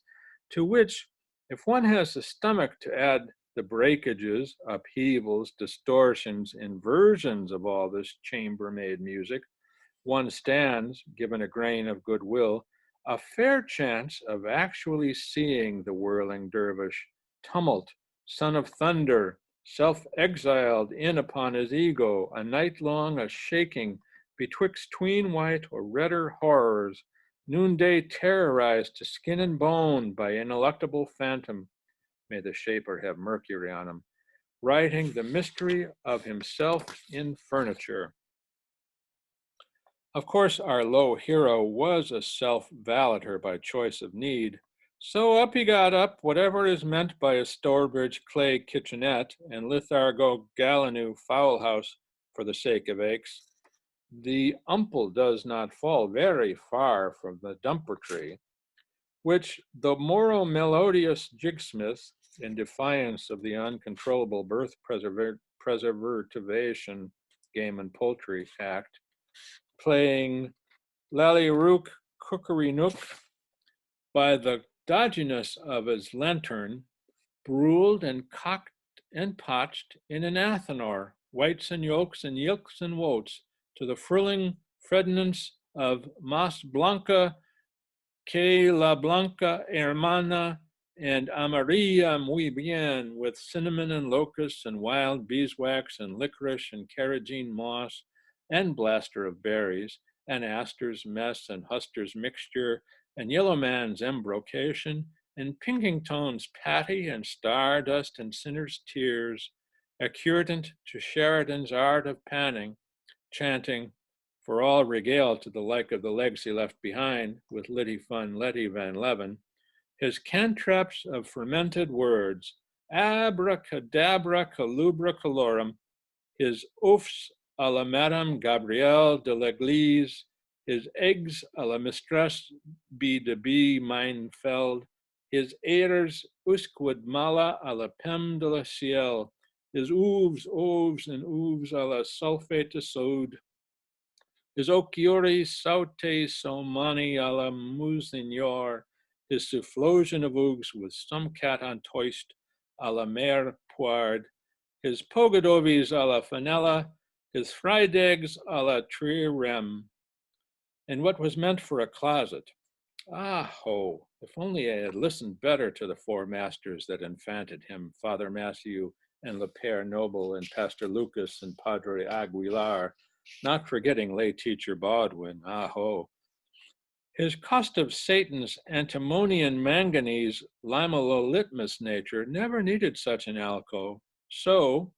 to which, if one has the stomach to add the breakages, upheavals, distortions, inversions of all this chamber-made music, one stands, given a grain of goodwill, a fair chance of actually seeing the whirling dervish, tumult, son of thunder, self-exiled in upon his ego, a night long a shaking betwixt tween white or redder horrors, noonday terrorized to skin and bone by ineluctable phantom, may the shaper have mercury on him, writing the mystery of himself in furniture. Of course, our low hero was a self-valeter by choice of need, so up he got up, whatever is meant by a Stourbridge clay kitchenette and Lithargo Gallinou fowl house for the sake of aches. The umple does not fall very far from the dumper tree, which the moral melodious jigsmith, in defiance of the uncontrollable birth preservation Game and Poultry Act, playing Lally-Rook Cookery Nook by the dodginess of his lantern, bruled and cocked and potched in an athanor, whites and yolks and yilks and woats, to the frilling frednance of Mas Blanca, que la Blanca Hermana, and Amarilla muy bien, with cinnamon and locusts and wild beeswax and licorice and carrageen moss and blaster of berries and Astor's mess and Huster's mixture and Yellowman's embrocation and Pinkington's patty and stardust and sinner's tears, accordant to Sheridan's art of panning, chanting, for all regale to the like of the legs he left behind, with Liddy Fun Letty Van Leven, his cantraps of fermented words, abracadabra calubra calorum, his oafs a la Madame Gabrielle de l'Église, his eggs a la Mistress B. de B. Meinfeld, his airs usquid mala a la Pem de la Ciel, his oeuvres and oeuvres a la sulfate de soude, his occhiori saute somani a la Mousignor, his sufflosion of oogs with some cat on toist a la Mère Poirde, his pogodovis a la Fanella, his fried eggs a la Trirem, and what was meant for a closet. Ah ho, if only I had listened better to the four masters that infanted him, Father Matthew and Le Père Noble and Pastor Lucas and Padre Aguilar, not forgetting lay teacher Baldwin, ah ho. His cost of Satan's antimonian manganese limololitmus nature never needed such an alcove. So,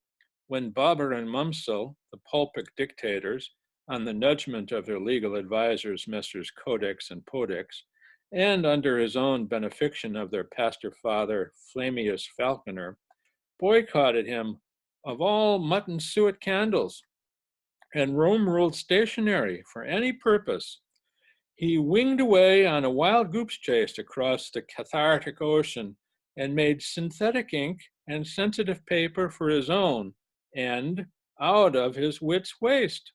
when Bobber and Mumsel, the pulpic dictators, on the nudgment of their legal advisors, Messrs. Codex and Podex, and under his own benefiction of their pastor father, Flamius Falconer, boycotted him of all mutton suet candles and Rome ruled stationary for any purpose, he winged away on a wild goose chase across the cathartic ocean and made synthetic ink and sensitive paper for his own and out of his wit's waste.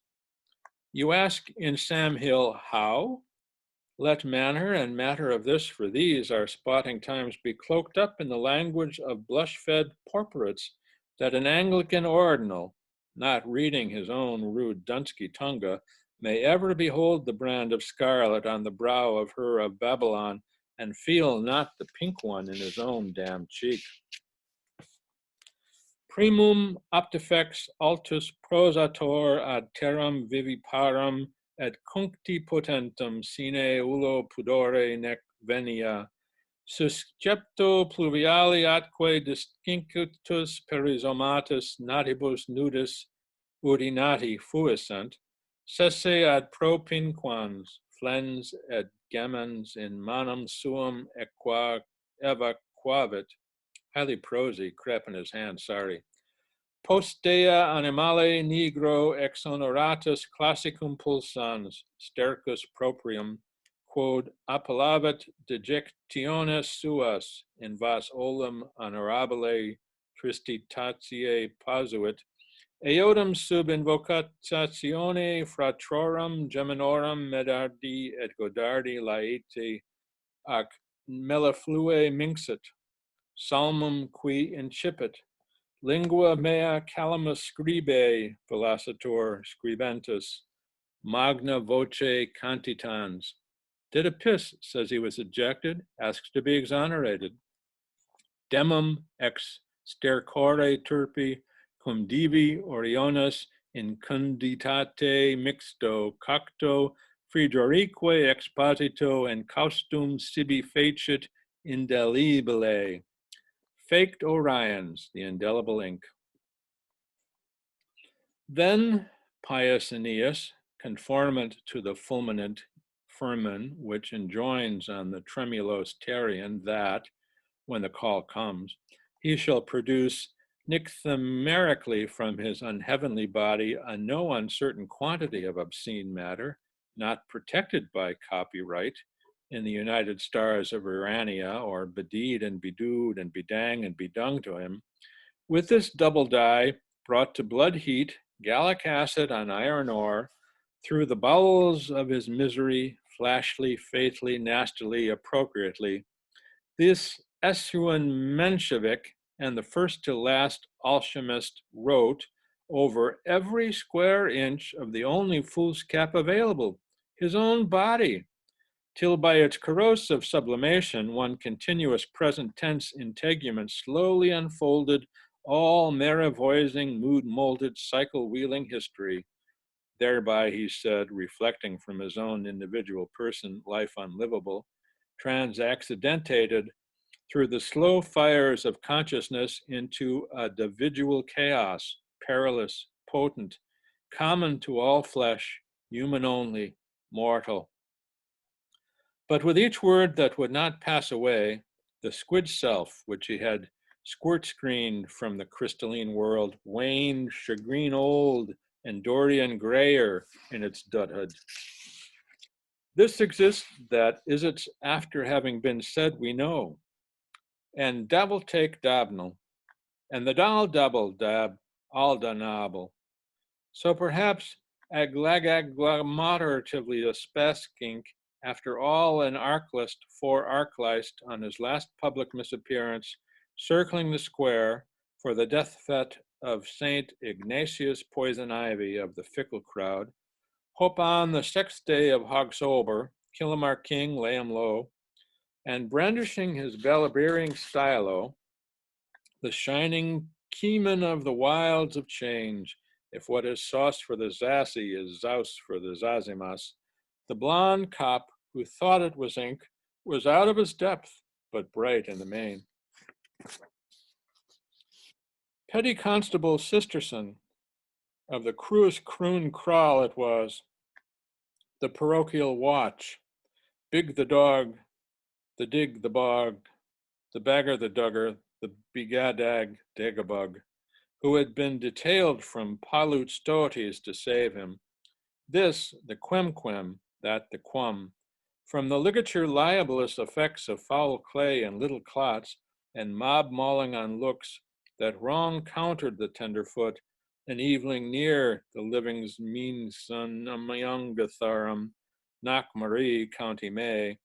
You ask in Sam Hill, how? Let manner and matter of this for these our spotting times be cloaked up in the language of blush-fed porporates that an Anglican ordinal, not reading his own rude Dunsky Tunga, may ever behold the brand of scarlet on the brow of her of Babylon and feel not the pink one in his own damn cheek. Primum optifex altus prosator ad terram viviparum et cuncti potentum sine ullo pudore nec venia, suscepto pluviali atque discinctus perisomatus natibus nudis urinati fuissent, sesse ad propinquans flens et gemens in manum suum evacuavit, highly prosy, crep in his hand, sorry. Post dea animale nigro exoneratus classicum pulsans, stercus proprium, quod appellavit dejectiones suas, in vas olim honorabile tristitatiae pasuit, eodum sub invocatione fratrorum geminorum medardi et godardi laeti ac melliflue minxit, salmum qui incipit, lingua mea calamus scribe, velocitor scribentus, magna voce cantitans. Didapus says he was ejected, asks to be exonerated. Demum ex stercore turpi, cum divi orionis in conditate mixto cacto, fridorique exposito and caustum sibi facit indelibile. Faked Orions, the indelible ink. Then pious Aeneas, conformant to the fulminant firman, which enjoins on the tremulous Terrian that, when the call comes, he shall produce nycthamerically from his unheavenly body a no uncertain quantity of obscene matter, not protected by copyright, in the united stars of Urania, or bedeed and bedewed and bedang and bedung to him, with this double dye brought to blood heat, gallic acid on iron ore, through the bowels of his misery, flashly, faithfully, nastily, appropriately, this Esuan Menshevik and the first to last alchemist wrote over every square inch of the only foolscap available, his own body, till by its corrosive sublimation, one continuous present tense integument slowly unfolded all Meravoising, mood-molded, cycle-wheeling history. Thereby, he said, reflecting from his own individual person, life unlivable, transaccidentated through the slow fires of consciousness into a dividual chaos, perilous, potent, common to all flesh, human only, mortal. But with each word that would not pass away, the squid self, which he had squirt screened from the crystalline world, waned chagrin old and Dorian grayer in its dudhood. This exists, that is its after having been said we know, and dabble take dabnel, and the dal double dab, all danable. So perhaps aglagamoderatively a speskink, after all an arclist for arclist on his last public misappearance, circling the square for the death fete of Saint Ignatius Poison Ivy of the fickle crowd, hope on the 6th day of Hogsober, kill him our king, lay him low, and brandishing his Bellabering stylo, the shining keyman of the wilds of change, if what is sauce for the zassy is zouse for the zazimas, the blonde cop who thought it was ink was out of his depth, but bright in the main. Petty Constable Sisterson of the Cruis Croon Crawl it was, the parochial watch, Big the dog, the dig the bog, the bagger the dugger, the begadag dagabug, who had been detailed from pollute stoties to save him. This, the quem, that the quum, from the ligature libelous effects of foul clay and little clots, and mob mauling on looks, that wrong countered the tenderfoot, and evening near the living's mean son Amayungatharum, Knock Marie, County May,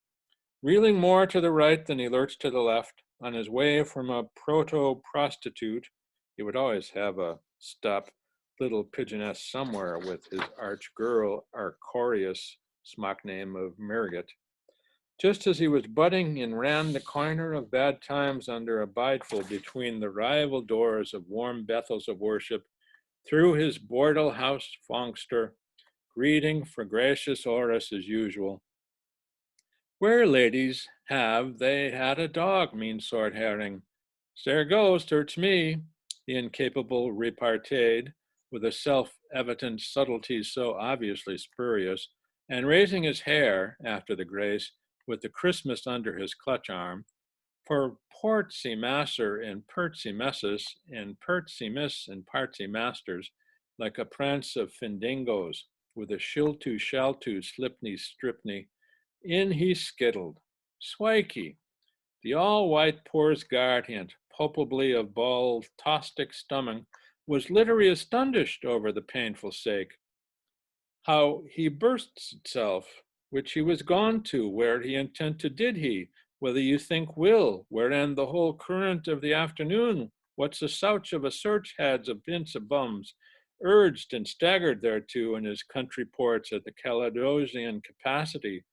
reeling more to the right than he lurched to the left, on his way from a proto-prostitute. He would always have a stop little pigeoness somewhere with his arch girl, Arcorius, smock name of Margit. Just as he was budding and ran the corner of bad times under a bideful between the rival doors of warm Bethels of worship, through his bordel house fongster, greeting for gracious Oris as usual. Where, ladies, have they had a dog, mean sword herring? There goes, search me, the incapable reparteed, with a self-evident subtlety so obviously spurious, and raising his hair, after the grace, with the Christmas under his clutch arm, for portsy master and pertsy messes, and pertsy miss and partsy masters, like a prance of findingos, with a shiltu shaltu slipney stripney, in he skittled, swikey, the all-white poor's guard hint, palpably of bald, tostic stomach, was literally astonished over the painful sake. How he bursts itself, which he was gone to, where he intended did he, whether you think will, wherein the whole current of the afternoon, what's the souch of a search hads of bints of bums, urged and staggered thereto in his country ports at the Caledonian capacity,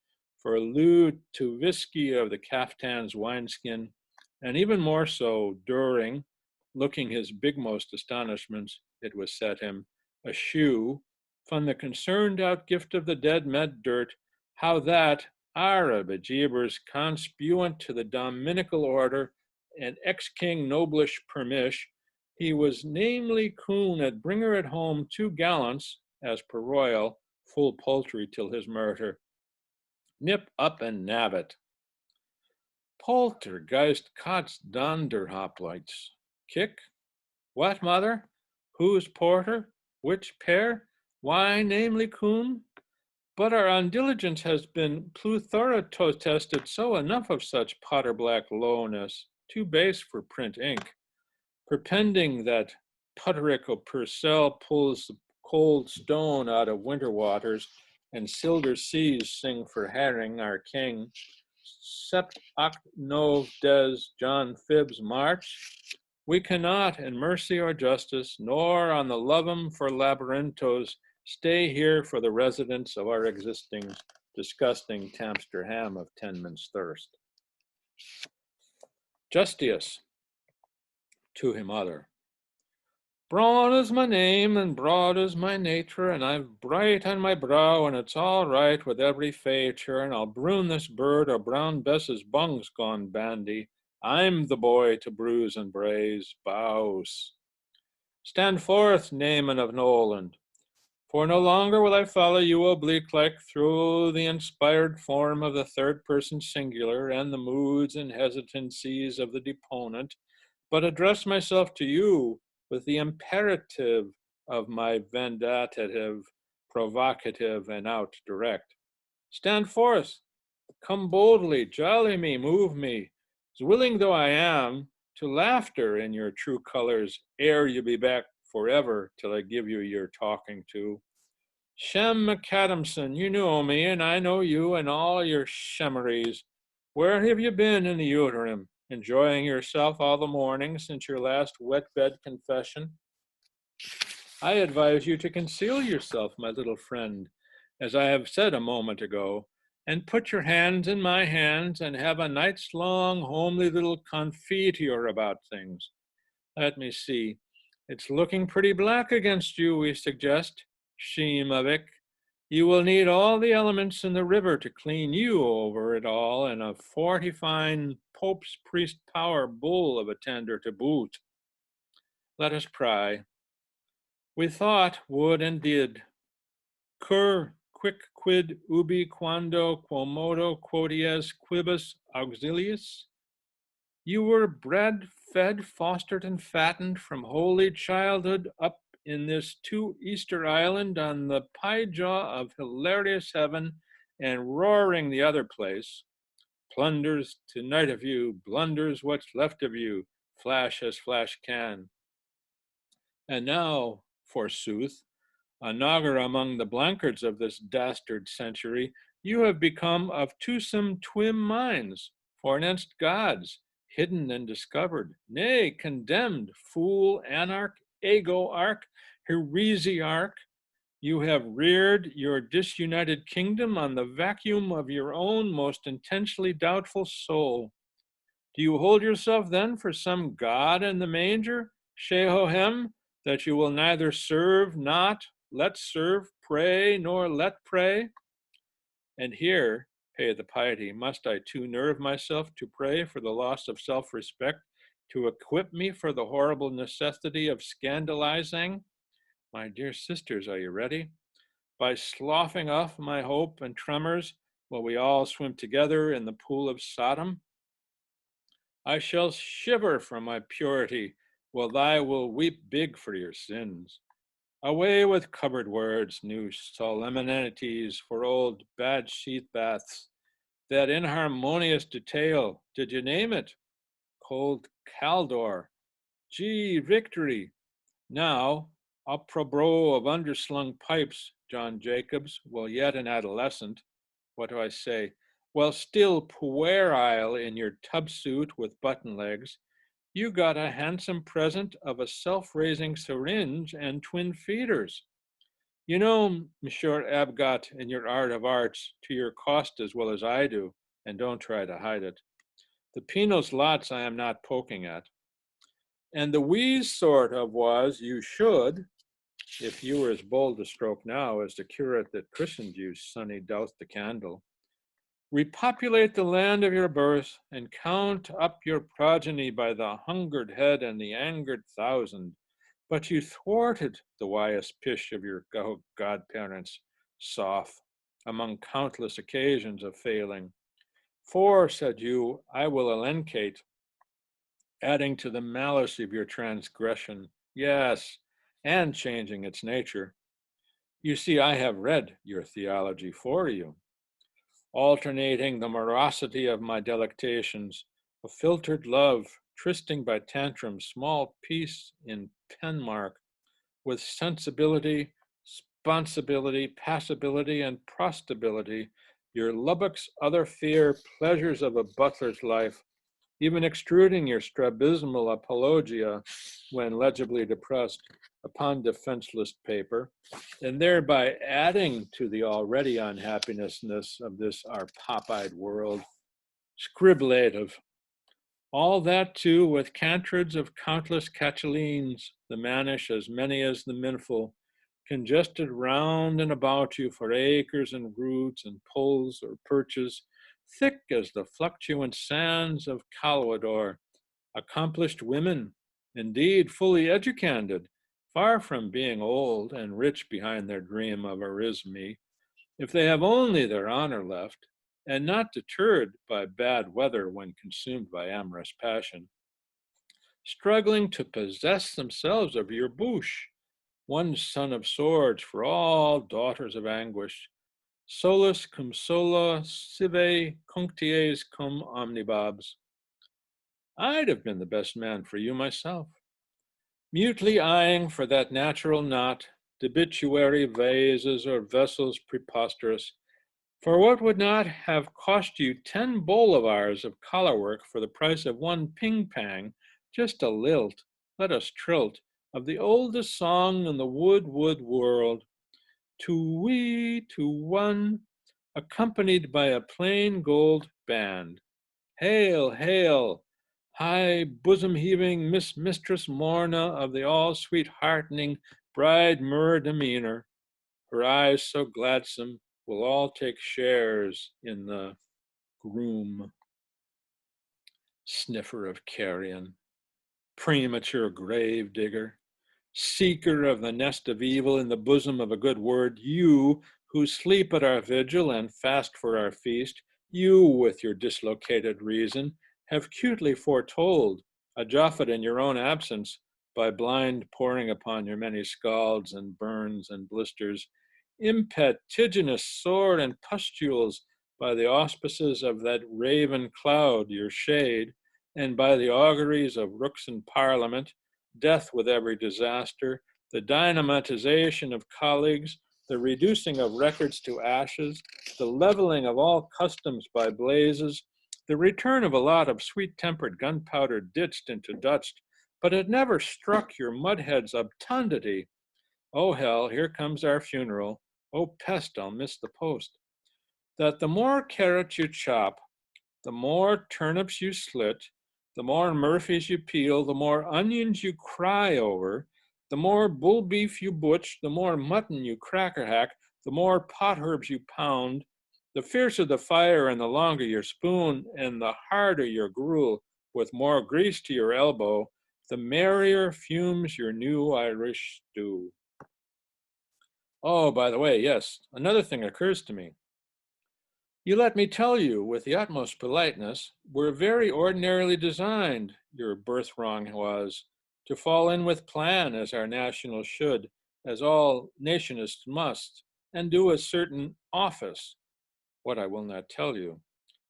for lewd to whiskey of the caftan's wineskin, and even more so during, looking his bigmost astonishments, it was set him, a shoe, from the concerned out gift of the dead med dirt, how that Arab bejeebers conspuent to the Dominical order and ex-king noblish permish, he was namely coon at bringer at home 2 gallants, as per royal, full poultry till his murder. Nip up and nab it. Poltergeist Kotz Donderhoplites. Kick? What, mother? Whose porter? Which pair? Why, namely, coon? But our undiligence has been tested so enough of such potter-black lowness, too base for print ink, perpending that Putterick Purcell pulls the cold stone out of winter waters, and Silder seas sing for herring, our king, Sept Oct Nov Des John Phibbs March, We cannot, in mercy or justice, nor on the lovum for labyrinthos, stay here for the residence of our existing disgusting tamster ham of 10 men's thirst. Justius to him other. Brawn is my name, and broad is my nature, and I've bright on my brow, and it's all right with every feature, and I'll broon this bird or brown Bess's bung's gone bandy. I'm the boy to bruise and braise, bows. Stand forth, Naaman of Noland, for no longer will I follow you oblique-like through the inspired form of the third person singular and the moods and hesitancies of the deponent, but address myself to you with the imperative of my vendative, provocative, and out direct. Stand forth, come boldly, jolly me, move me, as willing though I am, to laughter in your true colors, ere you be back forever till I give you your talking to. Shem McAdamson, you know me, and I know you and all your shemeries. Where have you been in the uterim? Enjoying yourself all the morning since your last wet bed confession? I advise you to conceal yourself, my little friend, as I have said a moment ago, and put your hands in my hands and have a night's long, homely little confiteor about things. Let me see. It's looking pretty black against you, we suggest. Shemavik. You will need all the elements in the river to clean you over it all, and a 40 fine Pope's priest power bull of a tender to boot. Let us pry. We thought, would, and did. Cur quick quid ubi quando quomodo quodies quibus auxilius? You were bred, fed, fostered, and fattened from holy childhood up in this two-Easter island on the pie jaw of hilarious heaven and roaring the other place. Plunders tonight of you, blunders what's left of you, flash as flash can. And now, forsooth, a nogger among the blankards of this dastard century, you have become of twosome twin minds, forenanced gods, hidden and discovered, nay, condemned, fool, anarch, ego-arch, heresiarch. You have reared your disunited kingdom on the vacuum of your own most intensely doubtful soul. Do you hold yourself then for some god in the manger, Shehohem, that you will neither serve, not let serve, pray, nor let pray? And here, pay the piety, must I too nerve myself to pray for the loss of self-respect, to equip me for the horrible necessity of scandalizing? My dear sisters, are you ready? By sloughing off my hope and tremors, will we all swim together in the pool of Sodom? I shall shiver from my purity, while thou will weep big for your sins. Away with covered words, new solemnities for old bad sheath baths. That inharmonious detail, did you name it? Cold Caldor. Gee, victory. Now, apropos of underslung pipes, John Jacobs, while yet an adolescent, what do I say? Well, still puerile in your tub suit with button legs, you got a handsome present of a self-raising syringe and twin feeders. You know, Monsieur Abgot, in your art of arts, to your cost as well as I do, and don't try to hide it. The Pinot's lots I am not poking at. And the wheeze sort of was, you should, if you were as bold a stroke now as the curate that christened you, Sonny doused the candle, repopulate the land of your birth and count up your progeny by the hungered head and the angered thousand. But you thwarted the wise pish of your godparents, soft, among countless occasions of failing. For, said you, I will elencate, adding to the malice of your transgression, yes, and changing its nature. You see, I have read your theology for you, alternating the morosity of my delectations, a filtered love, trysting by tantrum, small peace in pen mark, with sensibility, sponsibility, passability, and prostability, your Lubbock's other fear, pleasures of a butler's life, even extruding your strabismal apologia when legibly depressed upon defenseless paper, and thereby adding to the already unhappinessness of this our pop-eyed world, scriblative. All that too with cantrids of countless catchelines, the mannish as many as the minful, congested round and about you for acres and roots and pulls or perches, thick as the fluctuant sands of Calwador, accomplished women, indeed fully educated, far from being old and rich behind their dream of arismi, if they have only their honor left, and not deterred by bad weather when consumed by amorous passion, struggling to possess themselves of your bouche, one son of swords for all daughters of anguish, solus cum sola sive cuncties cum omnibobs. I'd have been the best man for you myself, mutely eyeing for that natural knot, debituary vases or vessels preposterous, for what would not have cost you 10 bolivars of collar work for the price of one ping-pang, just a lilt, let us trilt, of the oldest song in the wood world, to one, accompanied by a plain gold band. Hail, hail, high bosom-heaving Mistress Morna of the all-sweet heartening bride myrrh demeanor, her eyes so gladsome, will all take shares in the groom. Sniffer of carrion, premature grave digger, seeker of the nest of evil in the bosom of a good word, you who sleep at our vigil and fast for our feast, you with your dislocated reason have cutely foretold a Japhet in your own absence by blind pouring upon your many scalds and burns and blisters, impetiginous sore and pustules by the auspices of that raven cloud, your shade, and by the auguries of rooks in parliament, death with every disaster, the dynamitization of colleagues, the reducing of records to ashes, the leveling of all customs by blazes, the return of a lot of sweet-tempered gunpowder ditched into dust, but it never struck your mudhead's obtundity. Oh hell, here comes our funeral. Oh pest, I'll miss the post. That the more carrots you chop, the more turnips you slit, the more Murphys you peel, the more onions you cry over, the more bull beef you butch, the more mutton you cracker hack, the more pot herbs you pound, the fiercer the fire and the longer your spoon and the harder your gruel with more grease to your elbow, the merrier fumes your new Irish stew. Oh, by the way, yes, another thing occurs to me. You let me tell you, with the utmost politeness, we're very ordinarily designed, your birth wrong was, to fall in with plan as our nationals should, as all nationists must, and do a certain office, what I will not tell you,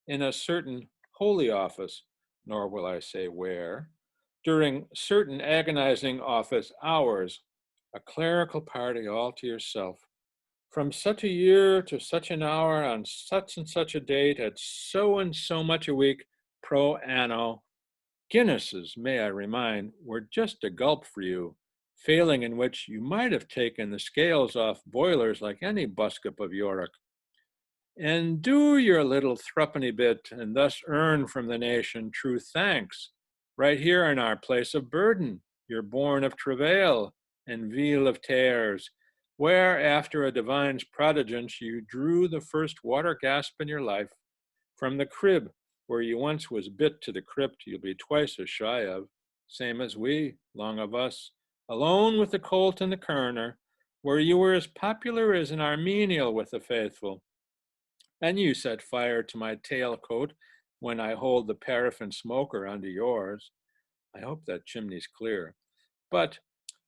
in a certain holy office, nor will I say where, during certain agonizing office hours, a clerical party all to yourself, from such a year to such an hour on such and such a date at so and so much a week pro anno. Guinnesses, may I remind, were just a gulp for you, failing in which you might have taken the scales off boilers like any buskip of Yorick. And do your little threepenny bit and thus earn from the nation true thanks, right here in our place of burden, your bourne of travail and veal of tears, where after a divine's prodigence you drew the first water gasp in your life, from the crib where you once was bit to the crypt you'll be twice as shy of, same as we, long of us, alone with the colt and the kerner, where you were as popular as an Armenial with the faithful. And you set fire to my tailcoat when I hold the paraffin smoker under yours. I hope that chimney's clear. But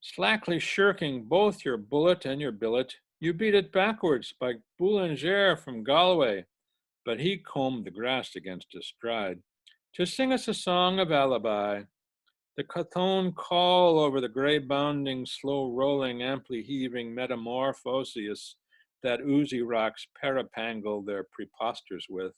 slackly shirking both your bullet and your billet, you beat it backwards by Boulanger from Galway, but he combed the grass against his stride, to sing us a song of alibi, the cathone call over the gray-bounding, slow-rolling, amply heaving metamorphoses that oozy rocks parapangle their preposters with.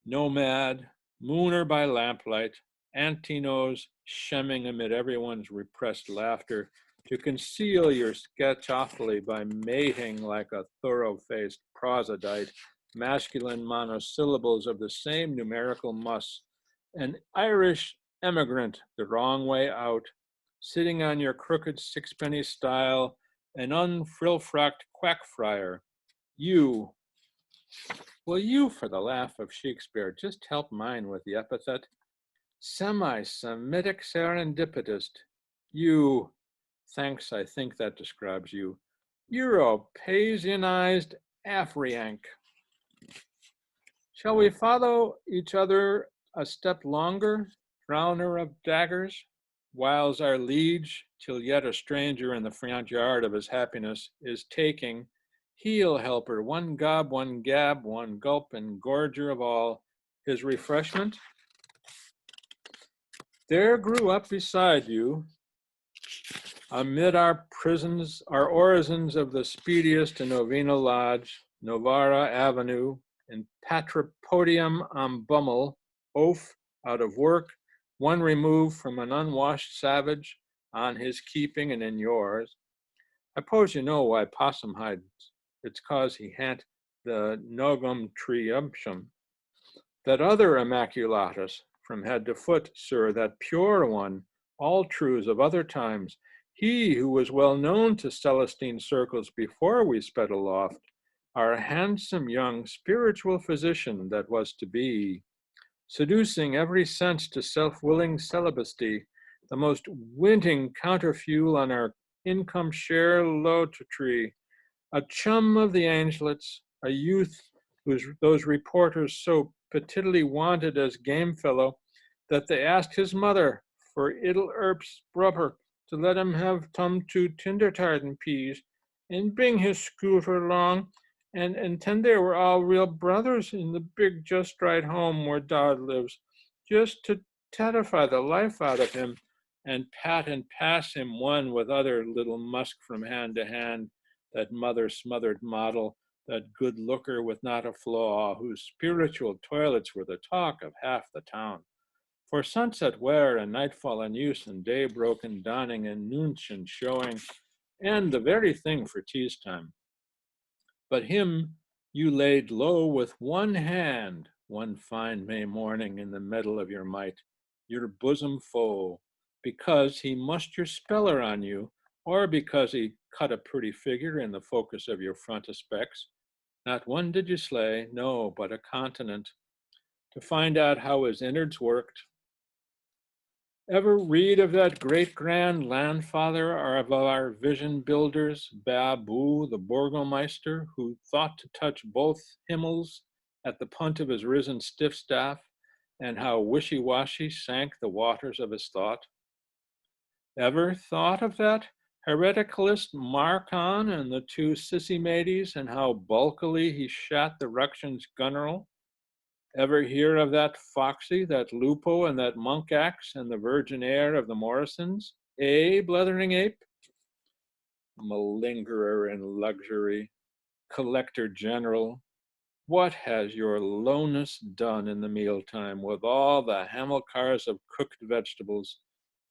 Nomad, Mooner by lamplight, Antinous shemming amid everyone's repressed laughter, to conceal your sketch awfully by mating like a thorough-faced prosodite, masculine monosyllables of the same numerical muss, an Irish emigrant the wrong way out, sitting on your crooked sixpenny stile, an unfrill-frocked quack friar. You, will you, for the laugh of Shakespeare, just help mine with the epithet? Semi-Semitic serendipitist. You, thanks, I think that describes you. Europasianized Afriank. Shall we follow each other a step longer, drowner of daggers? Whiles our liege, till yet a stranger in the front yard of his happiness, is taking, heel helper, one gob, one gab, one gulp, and gorger of all, his refreshment? There grew up beside you, amid our prisons, our orisons of the speediest in Novena Lodge, Novara Avenue, in Patripodium am Bummel, oaf, out of work, one removed from an unwashed savage, on his keeping and in yours. I suppose you know why possum hides. It's 'cause he ha'n't the nogum triumptum. That other Immaculatus, from head to foot, sir, that pure one, all truths of other times, he who was well known to Celestine circles before we sped aloft, our handsome young spiritual physician that was to be, seducing every sense to self-willing celibacy, the most winting counterfuel on our income share loterie, a chum of the angelets, a youth whose those reporters so petitily wanted as game fellow that they asked his mother for idle herbs brupper to let him have tum to tindertarten peas and bring his scooter along, and then they were all real brothers in the big just right home where Dodd lives, just to terrify the life out of him and pat and pass him one with other little musk from hand to hand, that mother-smothered model, that good looker with not a flaw, whose spiritual toilets were the talk of half the town. For sunset wear and nightfall in use and day broken donning and noonchen showing, and the very thing for tease time. But him you laid low with one hand, one fine May morning in the middle of your might, your bosom foe, because he mussed your speller on you, or because he cut a pretty figure in the focus of your frontispects. Not one did you slay, no, but a continent, to find out how his innards worked. Ever read of that great grand landfather of our vision builders, Babu, the Burgomeister, who thought to touch both himmels at the punt of his risen stiff staff, and how wishy-washy sank the waters of his thought? Ever thought of that hereticalist Marcon and the two sissy maidies, and how bulkily he shat the Ruction's gunneral? Ever hear of that Foxy, that Lupo, and that Monkax, and the virgin air of the Morrisons? Blethering ape? Malingerer in luxury, collector general, what has your lowness done in the mealtime with all the Hamilcars of cooked vegetables,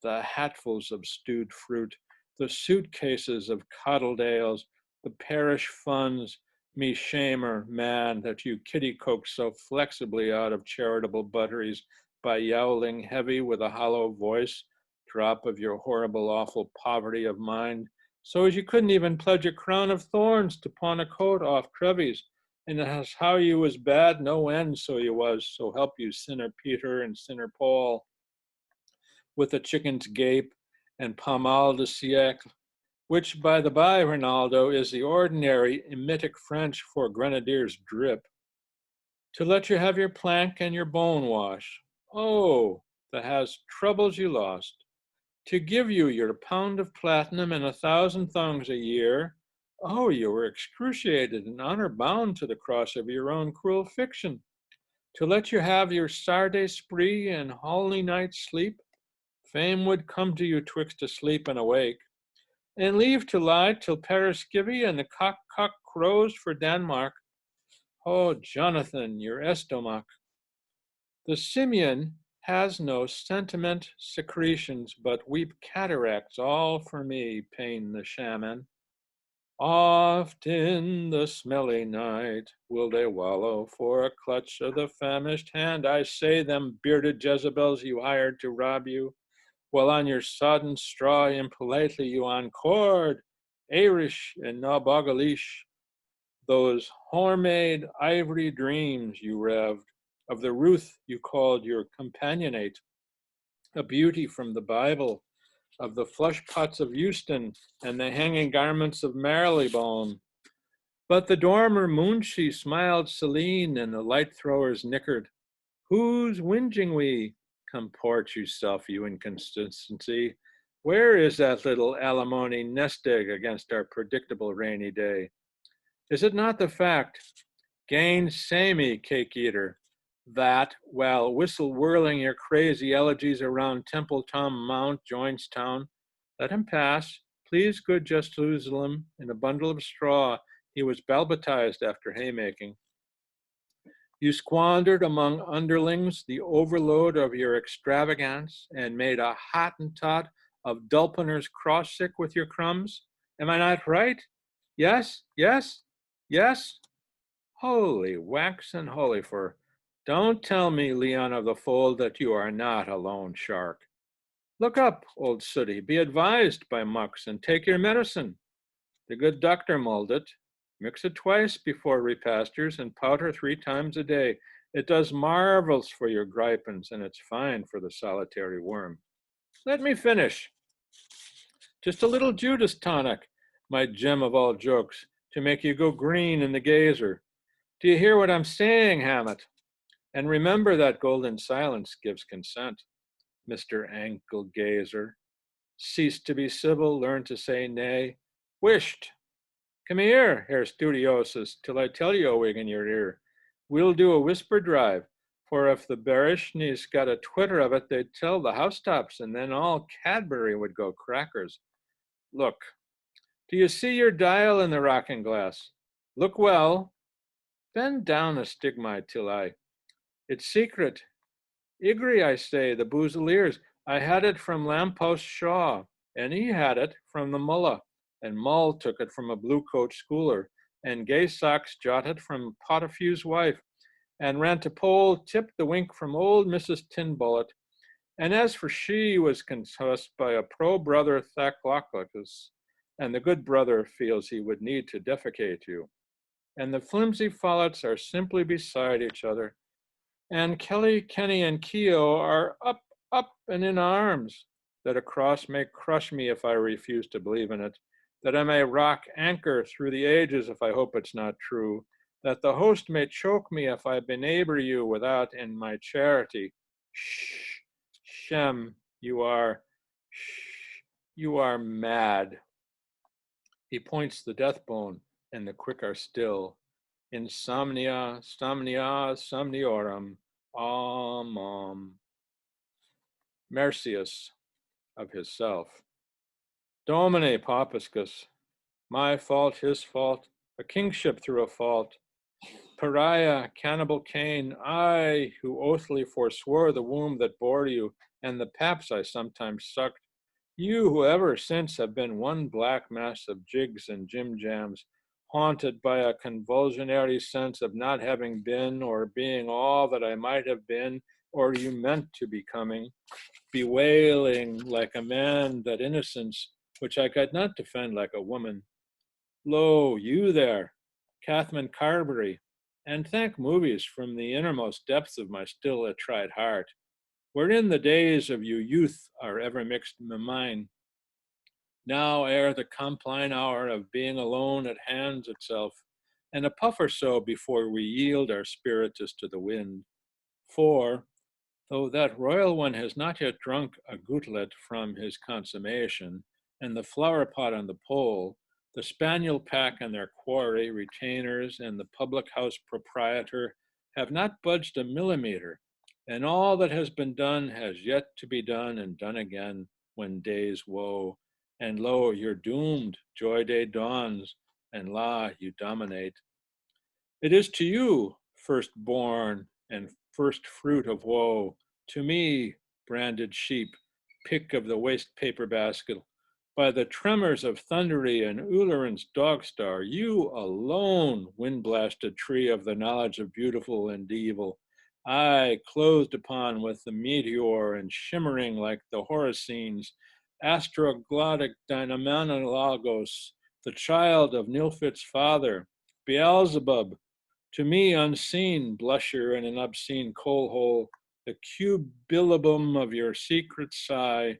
the hatfuls of stewed fruit, the suitcases of coddled ales, the parish funds, me shamer, man, that you kitty coax so flexibly out of charitable butteries by yowling heavy with a hollow voice, drop of your horrible awful poverty of mind, so as you couldn't even pledge a crown of thorns to pawn a coat off Trevi's, and that's how you was bad no end, so you was, so help you Sinner Peter and Sinner Paul, with a chicken's gape and pommel de siècle, which, by the by, Rinaldo, is the ordinary emetic French for grenadier's drip, to let you have your plank and your bone wash. Oh, that has troubles you lost. To give you your pound of platinum and 1,000 thongs a year. Oh, you were excruciated and honor bound to the cross of your own cruel fiction. To let you have your Sarday spree and holy night sleep. Fame would come to you twixt asleep and awake, and leave to lie till Paris skivvy and the cock crows for Denmark. Oh, Jonathan, your estomach. The simian has no sentiment secretions, but weep cataracts all for me, pain the shaman. Oft in the smelly night will they wallow for a clutch of the famished hand. I say them bearded Jezebels you hired to rob you, while on your sodden straw impolitely you encored Arish and Nabogalish, those homemade ivory dreams you revved, of the Ruth you called your companionate, a beauty from the Bible, of the flush pots of Euston and the hanging garments of Marylebone. But the dormer Moonshee smiled Celine, and the light throwers nickered. Who's whinging we? Comport yourself, you inconsistency. Where is that little alimony nest egg against our predictable rainy day? Is it not the fact, gainsay me, cake eater, that while whistle whirling your crazy elegies around Temple Tom Mount, Joinstown, let him pass, please, good Jerusalem, in a bundle of straw. He was balbaptized after haymaking. You squandered among underlings the overload of your extravagance and made a Hottentot of Dulpener's cross-sick with your crumbs. Am I not right? Yes, yes, yes? Holy wax and holy fur. Don't tell me, Leon of the Fold, that you are not a lone shark. Look up, old sooty, be advised by mucks, and take your medicine. The good doctor mulled it. Mix it twice before repasters and powder 3 times a day. It does marvels for your gripens, and it's fine for the solitary worm. Let me finish. Just a little Judas tonic, my gem of all jokes, to make you go green in the gazer. Do you hear what I'm saying, Hammett? And remember that golden silence gives consent, Mr. Ankle Gazer. Cease to be civil, learn to say nay. Wished. Come here, Herr Studiosus, till I tell you a wig in your ear. We'll do a whisper drive, for if the Bereshnis got a twitter of it, they'd tell the housetops, and then all Cadbury would go crackers. Look, do you see your dial in the rocking glass? Look well. Bend down a stigmite till I. It's secret. Igri, I say, the boozleers. I had it from Lamppost Shaw, and he had it from the mullah, and Mull took it from a blue-coat schooler, and Gay Socks jot it from Potafew's wife, and Rantipole tipped the wink from old Mrs. Tinbullet, and as for she was concussed by a pro-brother Thacloclicus, and the good brother feels he would need to defecate you. And the flimsy follets are simply beside each other, and Kelly, Kenny, and Keogh are up, and in arms, that a cross may crush me if I refuse to believe in it, that I may rock anchor through the ages if I hope it's not true, that the host may choke me if I beneighbor you without in my charity. Shh, Shem, you are mad. He points the death bone, and the quick are still. Insomnia, somnia, somniorum, Mercius of his self. Domine Papiscus, my fault, his fault, a kingship through a fault. Pariah, cannibal Cain, I who oathly forswore the womb that bore you, and the paps I sometimes sucked. You who ever since have been one black mass of jigs and jim jams, haunted by a convulsionary sense of not having been or being all that I might have been or you meant to becoming, bewailing like a man that innocence which I could not defend like a woman. Lo, you there, Cathman Carberry, and thank movies from the innermost depths of my still attried heart, wherein the days of your youth are ever mixed in mine. Now ere the compline hour of being alone at hands itself, and a puff or so before we yield our spiritus to the wind. For, though that royal one has not yet drunk a goutlet from his consummation, and the flower pot on the pole, the spaniel pack and their quarry, retainers, and the public house proprietor have not budged a millimeter, and all that has been done has yet to be done and done again when days woe. And lo, you're doomed, joy day dawns, and la, you dominate. It is to you, firstborn and first fruit of woe. To me, branded sheep, pick of the waste paper basket, by the tremors of Thundery and Ullarin's Dogstar, you alone, wind-blasted tree of the knowledge of beautiful and evil, I, clothed upon with the meteor and shimmering like the Horacines, astroglottic Dynamonologos, the child of Nilfit's father, Beelzebub, to me unseen, blusher in an obscene coal hole, the cubilibum of your secret sigh,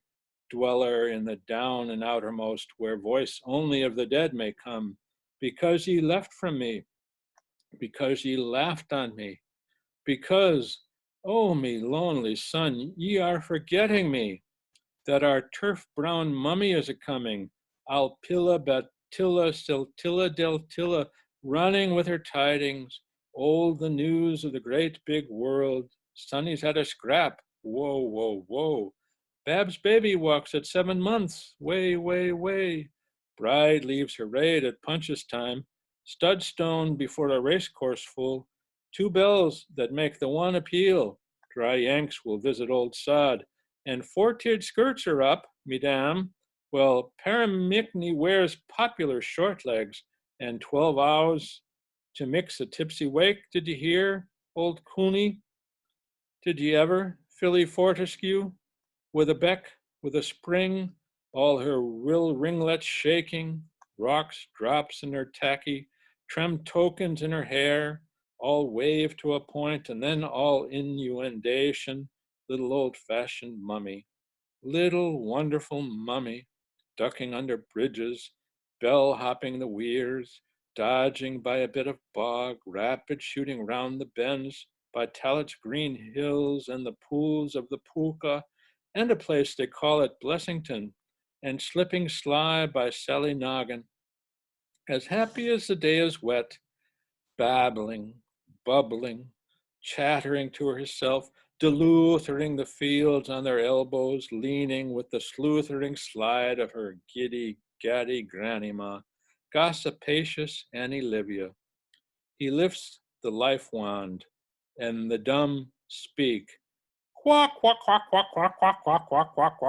dweller in the down and outermost, where voice only of the dead may come, because ye left from me, because ye laughed on me, because, oh me lonely son, ye are forgetting me, that our turf-brown mummy is a-coming, Alpilla, Batilla, Siltilla, Deltilla, running with her tidings, old the news of the great big world, Sonny's had a scrap, whoa, whoa, whoa, Bab's baby walks at 7 months, way, way, way, bride leaves her raid at Punch's time, studstone before a race course full, 2 bells that make the one appeal, dry Yanks will visit old sod, and 4-tiered skirts are up, mesdames. Well, Paramicney wears popular short legs, and 12 hours to mix a tipsy wake. Did you hear, old Cooney? Did you ever, Philly Fortescue? With a beck, with a spring, all her rill ringlets shaking, rocks, drops in her tacky, trimmed tokens in her hair, all wave to a point, and then all innuendation, little old-fashioned mummy, little wonderful mummy, ducking under bridges, bell-hopping the weirs, dodging by a bit of bog, rapid shooting round the bends, by Talet's green hills and the pools of the Pulka, and a place they call it Blessington, and slipping sly by Sally Noggin, as happy as the day is wet, babbling, bubbling, chattering to herself, deleuthering the fields on their elbows, leaning with the sleuthering slide of her giddy, gaddy grannyma, gossipacious Annie Livia. He lifts the life wand, and the dumb speak. Quack, quack, quack, quack, quack, quack, quack, quack, quack,